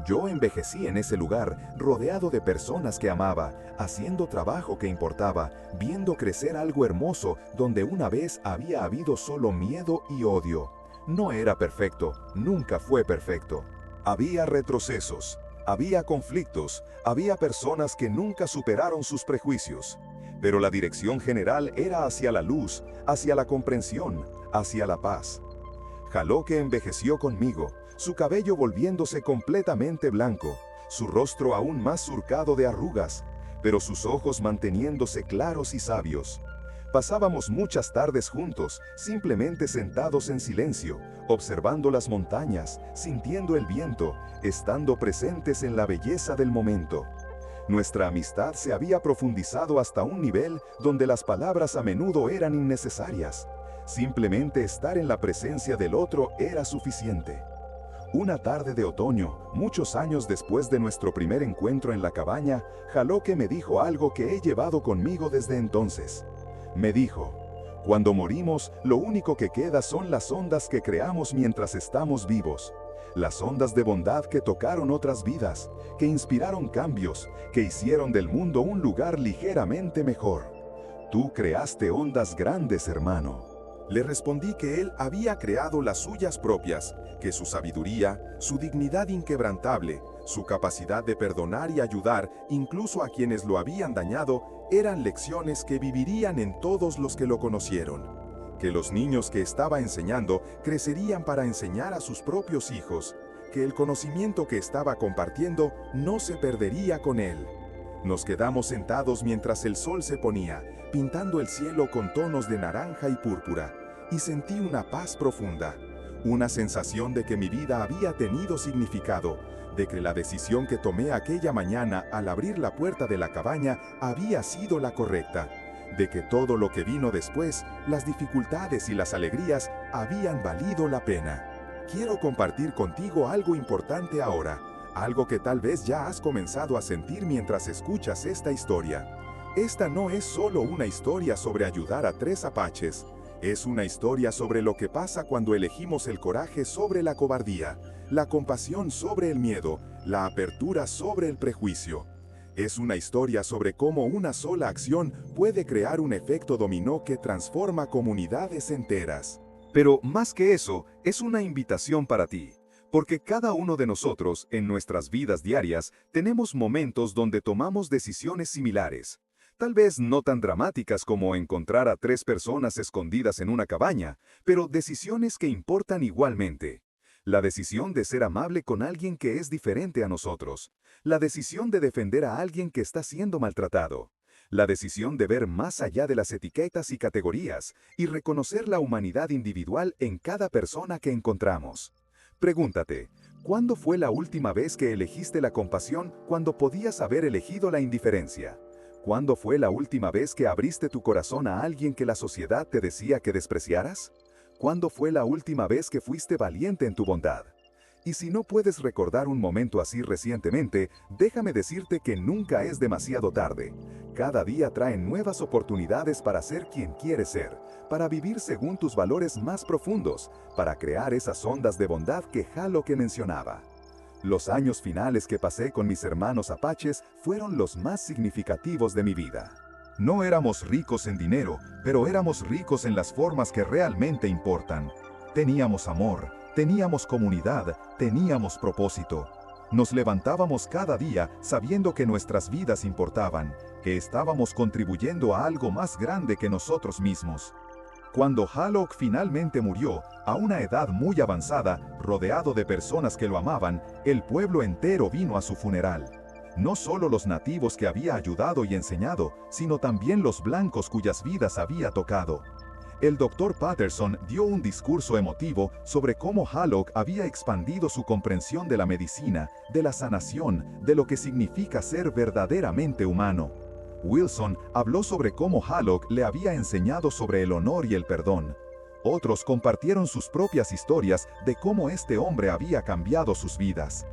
Yo envejecí en ese lugar, rodeado de personas que amaba, haciendo trabajo que importaba, viendo crecer algo hermoso donde una vez había habido solo miedo y odio. No era perfecto, nunca fue perfecto. Había retrocesos. Había conflictos, había personas que nunca superaron sus prejuicios, pero la dirección general era hacia la luz, hacia la comprensión, hacia la paz. Jaloque envejeció conmigo, su cabello volviéndose completamente blanco, su rostro aún más surcado de arrugas, pero sus ojos manteniéndose claros y sabios. Pasábamos muchas tardes juntos, simplemente sentados en silencio, observando las montañas, sintiendo el viento, estando presentes en la belleza del momento. Nuestra amistad se había profundizado hasta un nivel donde las palabras a menudo eran innecesarias. Simplemente estar en la presencia del otro era suficiente. Una tarde de otoño, muchos años después de nuestro primer encuentro en la cabaña, Jaloque me dijo algo que he llevado conmigo desde entonces. Me dijo: cuando morimos, lo único que queda son las ondas que creamos mientras estamos vivos. Las ondas de bondad que tocaron otras vidas, que inspiraron cambios, que hicieron del mundo un lugar ligeramente mejor. Tú creaste ondas grandes, hermano. Le respondí que él había creado las suyas propias, que su sabiduría, su dignidad inquebrantable, su capacidad de perdonar y ayudar, incluso a quienes lo habían dañado, eran lecciones que vivirían en todos los que lo conocieron. Que los niños que estaba enseñando crecerían para enseñar a sus propios hijos, que el conocimiento que estaba compartiendo no se perdería con él. Nos quedamos sentados mientras el sol se ponía, pintando el cielo con tonos de naranja y púrpura, y sentí una paz profunda, una sensación de que mi vida había tenido significado, de que la decisión que tomé aquella mañana al abrir la puerta de la cabaña había sido la correcta, de que todo lo que vino después, las dificultades y las alegrías, habían valido la pena. Quiero compartir contigo algo importante ahora, algo que tal vez ya has comenzado a sentir mientras escuchas esta historia. Esta no es solo una historia sobre ayudar a 3 apaches, es una historia sobre lo que pasa cuando elegimos el coraje sobre la cobardía, la compasión sobre el miedo, la apertura sobre el prejuicio. Es una historia sobre cómo una sola acción puede crear un efecto dominó que transforma comunidades enteras. Pero más que eso, es una invitación para ti. Porque cada uno de nosotros, en nuestras vidas diarias, tenemos momentos donde tomamos decisiones similares. Tal vez no tan dramáticas como encontrar a 3 personas escondidas en una cabaña, pero decisiones que importan igualmente. La decisión de ser amable con alguien que es diferente a nosotros. La decisión de defender a alguien que está siendo maltratado. La decisión de ver más allá de las etiquetas y categorías y reconocer la humanidad individual en cada persona que encontramos. Pregúntate, ¿cuándo fue la última vez que elegiste la compasión cuando podías haber elegido la indiferencia? ¿Cuándo fue la última vez que abriste tu corazón a alguien que la sociedad te decía que despreciaras? ¿Cuándo fue la última vez que fuiste valiente en tu bondad? Y si no puedes recordar un momento así recientemente, déjame decirte que nunca es demasiado tarde. Cada día trae nuevas oportunidades para ser quien quieres ser, para vivir según tus valores más profundos, para crear esas ondas de bondad que Hallock mencionaba. Los años finales que pasé con mis hermanos apaches fueron los más significativos de mi vida. No éramos ricos en dinero, pero éramos ricos en las formas que realmente importan. Teníamos amor, teníamos comunidad, teníamos propósito. Nos levantábamos cada día sabiendo que nuestras vidas importaban, que estábamos contribuyendo a algo más grande que nosotros mismos. Cuando Hallock finalmente murió, a una edad muy avanzada, rodeado de personas que lo amaban, el pueblo entero vino a su funeral. No solo los nativos que había ayudado y enseñado, sino también los blancos cuyas vidas había tocado. El Dr. Patterson dio un discurso emotivo sobre cómo Hallock había expandido su comprensión de la medicina, de la sanación, de lo que significa ser verdaderamente humano. Wilson habló sobre cómo Hallock le había enseñado sobre el honor y el perdón. Otros compartieron sus propias historias de cómo este hombre había cambiado sus vidas.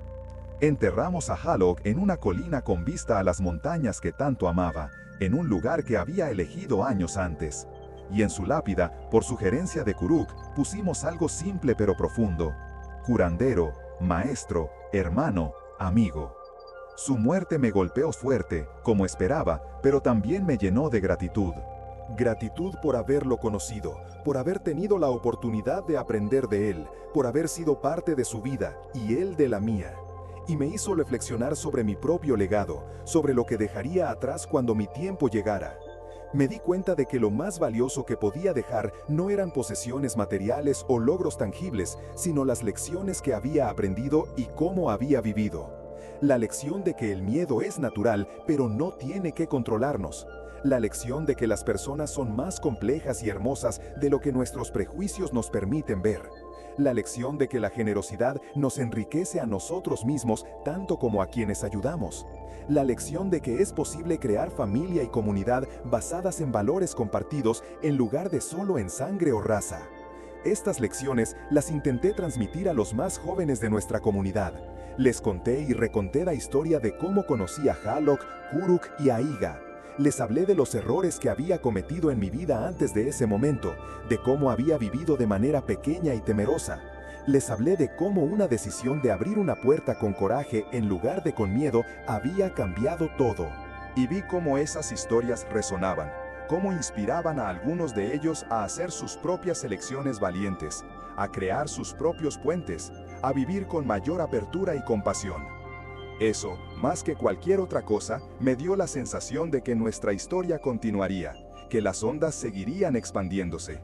Enterramos a Hallock en una colina con vista a las montañas que tanto amaba, en un lugar que había elegido años antes. Y en su lápida, por sugerencia de Kuruk, pusimos algo simple pero profundo: curandero, maestro, hermano, amigo. Su muerte me golpeó fuerte, como esperaba, pero también me llenó de gratitud. Gratitud por haberlo conocido, por haber tenido la oportunidad de aprender de él, por haber sido parte de su vida y él de la mía. Y me hizo reflexionar sobre mi propio legado, sobre lo que dejaría atrás cuando mi tiempo llegara. Me di cuenta de que lo más valioso que podía dejar no eran posesiones materiales o logros tangibles, sino las lecciones que había aprendido y cómo había vivido. La lección de que el miedo es natural, pero no tiene que controlarnos. La lección de que las personas son más complejas y hermosas de lo que nuestros prejuicios nos permiten ver. La lección de que la generosidad nos enriquece a nosotros mismos tanto como a quienes ayudamos. La lección de que es posible crear familia y comunidad basadas en valores compartidos en lugar de solo en sangre o raza. Estas lecciones las intenté transmitir a los más jóvenes de nuestra comunidad. Les conté y reconté la historia de cómo conocí a Hallock, Kuruk y a Iga. Les hablé de los errores que había cometido en mi vida antes de ese momento, de cómo había vivido de manera pequeña y temerosa. Les hablé de cómo una decisión de abrir una puerta con coraje en lugar de con miedo había cambiado todo. Y vi cómo esas historias resonaban, cómo inspiraban a algunos de ellos a hacer sus propias elecciones valientes, a crear sus propios puentes, a vivir con mayor apertura y compasión. Eso, más que cualquier otra cosa, me dio la sensación de que nuestra historia continuaría, que las ondas seguirían expandiéndose.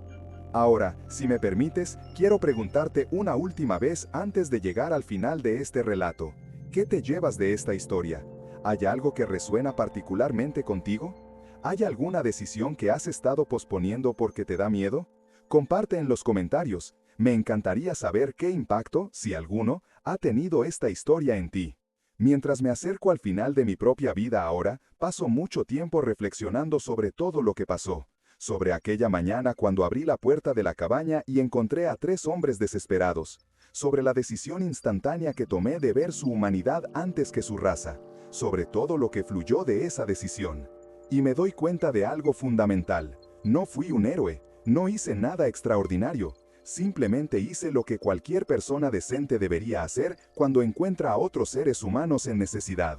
Ahora, si me permites, quiero preguntarte una última vez antes de llegar al final de este relato. ¿Qué te llevas de esta historia? ¿Hay algo que resuena particularmente contigo? ¿Hay alguna decisión que has estado posponiendo porque te da miedo? Comparte en los comentarios. Me encantaría saber qué impacto, si alguno, ha tenido esta historia en ti. Mientras me acerco al final de mi propia vida ahora, paso mucho tiempo reflexionando sobre todo lo que pasó. Sobre aquella mañana cuando abrí la puerta de la cabaña y encontré a 3 hombres desesperados. Sobre la decisión instantánea que tomé de ver su humanidad antes que su raza. Sobre todo lo que fluyó de esa decisión. Y me doy cuenta de algo fundamental. No fui un héroe, no hice nada extraordinario. Simplemente hice lo que cualquier persona decente debería hacer cuando encuentra a otros seres humanos en necesidad.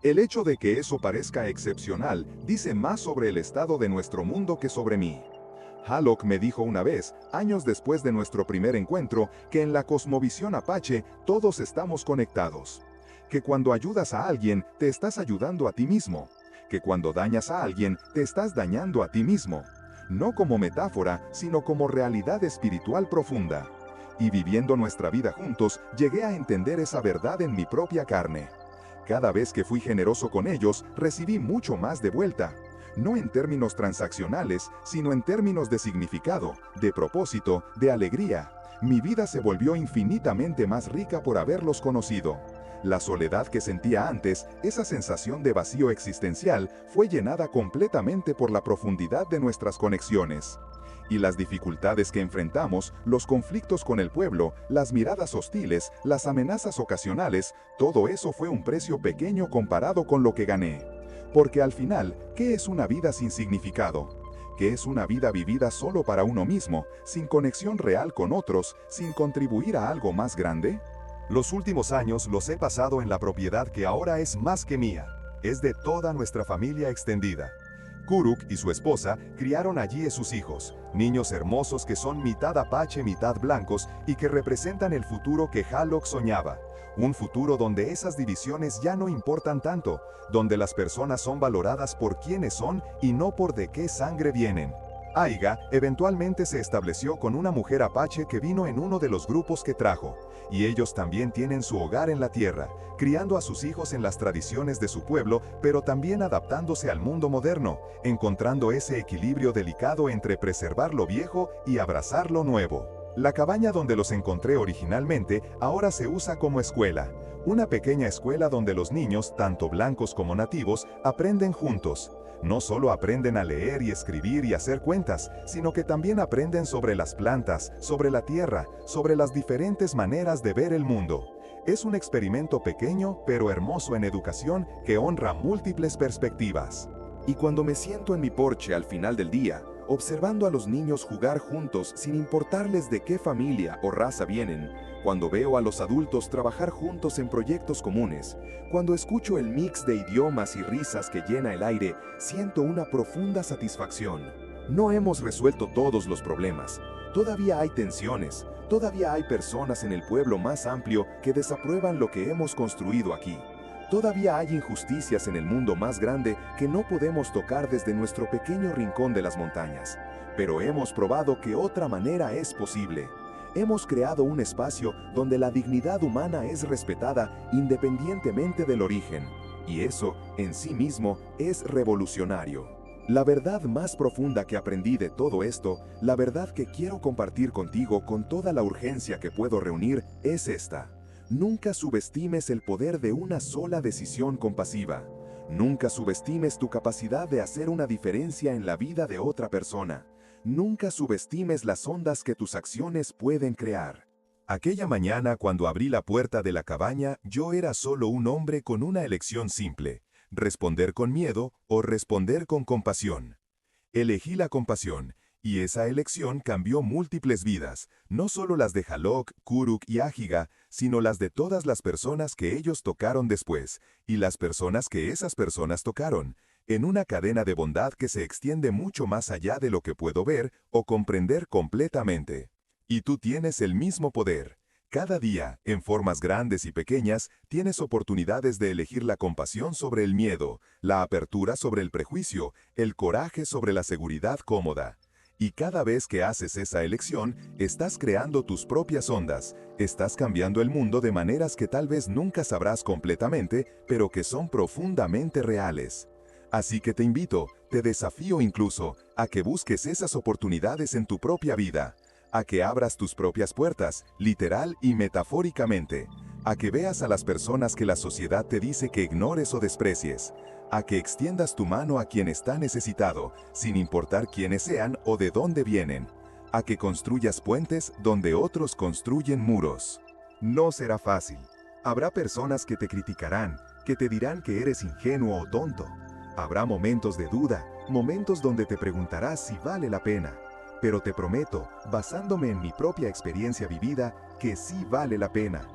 El hecho de que eso parezca excepcional dice más sobre el estado de nuestro mundo que sobre mí. Hallock me dijo una vez, años después de nuestro primer encuentro, que en la cosmovisión apache todos estamos conectados. Que cuando ayudas a alguien, te estás ayudando a ti mismo. Que cuando dañas a alguien, te estás dañando a ti mismo. No como metáfora, sino como realidad espiritual profunda. Y viviendo nuestra vida juntos, llegué a entender esa verdad en mi propia carne. Cada vez que fui generoso con ellos, recibí mucho más de vuelta. No en términos transaccionales, sino en términos de significado, de propósito, de alegría. Mi vida se volvió infinitamente más rica por haberlos conocido. La soledad que sentía antes, esa sensación de vacío existencial, fue llenada completamente por la profundidad de nuestras conexiones. Y las dificultades que enfrentamos, los conflictos con el pueblo, las miradas hostiles, las amenazas ocasionales, todo eso fue un precio pequeño comparado con lo que gané. Porque al final, ¿qué es una vida sin significado? ¿Qué es una vida vivida solo para uno mismo, sin conexión real con otros, sin contribuir a algo más grande? Los últimos años los he pasado en la propiedad que ahora es más que mía. Es de toda nuestra familia extendida. Kuruk y su esposa criaron allí a sus hijos, niños hermosos que son mitad apache, mitad blancos y que representan el futuro que Hallock soñaba. Un futuro donde esas divisiones ya no importan tanto, donde las personas son valoradas por quienes son y no por de qué sangre vienen. Aiga eventualmente se estableció con una mujer apache que vino en uno de los grupos que trajo, y ellos también tienen su hogar en la tierra, criando a sus hijos en las tradiciones de su pueblo, pero también adaptándose al mundo moderno, encontrando ese equilibrio delicado entre preservar lo viejo y abrazar lo nuevo. La cabaña donde los encontré originalmente ahora se usa como escuela, una pequeña escuela donde los niños, tanto blancos como nativos, aprenden juntos. No solo aprenden a leer y escribir y hacer cuentas, sino que también aprenden sobre las plantas, sobre la tierra, sobre las diferentes maneras de ver el mundo. Es un experimento pequeño pero hermoso en educación que honra múltiples perspectivas. Y cuando me siento en mi porche al final del día, observando a los niños jugar juntos sin importarles de qué familia o raza vienen, cuando veo a los adultos trabajar juntos en proyectos comunes, cuando escucho el mix de idiomas y risas que llena el aire, siento una profunda satisfacción. No hemos resuelto todos los problemas. Todavía hay tensiones, todavía hay personas en el pueblo más amplio que desaprueban lo que hemos construido aquí. Todavía hay injusticias en el mundo más grande que no podemos tocar desde nuestro pequeño rincón de las montañas. Pero hemos probado que otra manera es posible. Hemos creado un espacio donde la dignidad humana es respetada independientemente del origen. Y eso, en sí mismo, es revolucionario. La verdad más profunda que aprendí de todo esto, la verdad que quiero compartir contigo con toda la urgencia que puedo reunir, es esta. Nunca subestimes el poder de una sola decisión compasiva. Nunca subestimes tu capacidad de hacer una diferencia en la vida de otra persona. Nunca subestimes las ondas que tus acciones pueden crear. Aquella mañana, cuando abrí la puerta de la cabaña, yo era solo un hombre con una elección simple: responder con miedo o responder con compasión. Elegí la compasión, y esa elección cambió múltiples vidas, no solo las de Hallock, Kuruk y Ajiga, sino las de todas las personas que ellos tocaron después, y las personas que esas personas tocaron, en una cadena de bondad que se extiende mucho más allá de lo que puedo ver o comprender completamente. Y tú tienes el mismo poder. Cada día, en formas grandes y pequeñas, tienes oportunidades de elegir la compasión sobre el miedo, la apertura sobre el prejuicio, el coraje sobre la seguridad cómoda. Y cada vez que haces esa elección, estás creando tus propias ondas, estás cambiando el mundo de maneras que tal vez nunca sabrás completamente, pero que son profundamente reales. Así que te invito, te desafío incluso, a que busques esas oportunidades en tu propia vida, a que abras tus propias puertas, literal y metafóricamente, a que veas a las personas que la sociedad te dice que ignores o desprecies, a que extiendas tu mano a quien está necesitado, sin importar quiénes sean o de dónde vienen, a que construyas puentes donde otros construyen muros. No será fácil. Habrá personas que te criticarán, que te dirán que eres ingenuo o tonto. Habrá momentos de duda, momentos donde te preguntarás si vale la pena. Pero te prometo, basándome en mi propia experiencia vivida, que sí vale la pena.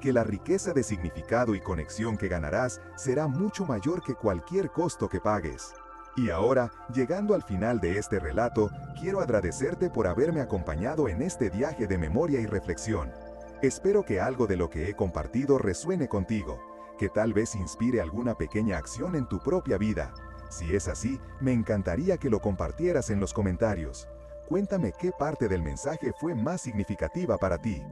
que la riqueza de significado y conexión que ganarás será mucho mayor que cualquier costo que pagues. Y ahora, llegando al final de este relato, quiero agradecerte por haberme acompañado en este viaje de memoria y reflexión. Espero que algo de lo que he compartido resuene contigo, que tal vez inspire alguna pequeña acción en tu propia vida. Si es así, me encantaría que lo compartieras en los comentarios. Cuéntame qué parte del mensaje fue más significativa para ti.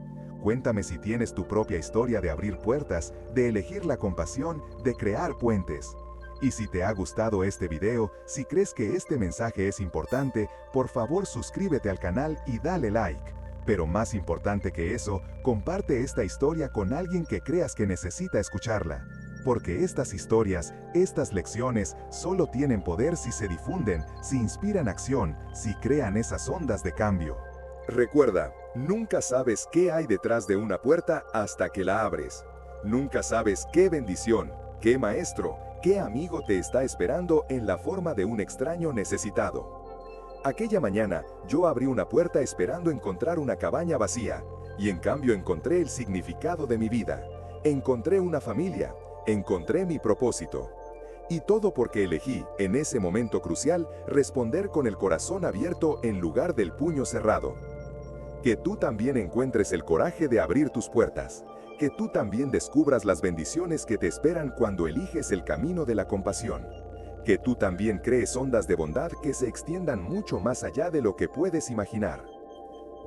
Cuéntame si tienes tu propia historia de abrir puertas, de elegir la compasión, de crear puentes. Y si te ha gustado este video, si crees que este mensaje es importante, por favor suscríbete al canal y dale like. Pero más importante que eso, comparte esta historia con alguien que creas que necesita escucharla. Porque estas historias, estas lecciones, solo tienen poder si se difunden, si inspiran acción, si crean esas ondas de cambio. Recuerda, nunca sabes qué hay detrás de una puerta hasta que la abres. Nunca sabes qué bendición, qué maestro, qué amigo te está esperando en la forma de un extraño necesitado. Aquella mañana, yo abrí una puerta esperando encontrar una cabaña vacía, y en cambio encontré el significado de mi vida. Encontré una familia, encontré mi propósito. Y todo porque elegí, en ese momento crucial, responder con el corazón abierto en lugar del puño cerrado. Que tú también encuentres el coraje de abrir tus puertas. Que tú también descubras las bendiciones que te esperan cuando eliges el camino de la compasión. Que tú también crees ondas de bondad que se extiendan mucho más allá de lo que puedes imaginar.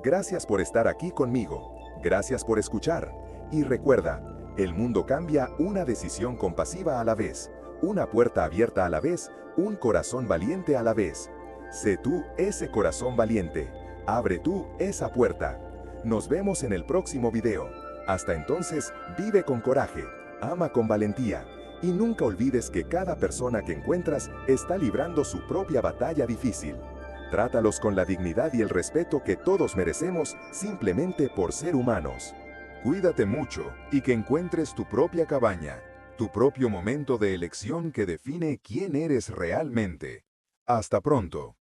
Gracias por estar aquí conmigo. Gracias por escuchar. Y recuerda, el mundo cambia una decisión compasiva a la vez, una puerta abierta a la vez, un corazón valiente a la vez. Sé tú ese corazón valiente. Abre tú esa puerta. Nos vemos en el próximo video. Hasta entonces, vive con coraje, ama con valentía. Y nunca olvides que cada persona que encuentras está librando su propia batalla difícil. Trátalos con la dignidad y el respeto que todos merecemos simplemente por ser humanos. Cuídate mucho y que encuentres tu propia cabaña, tu propio momento de elección que define quién eres realmente. Hasta pronto.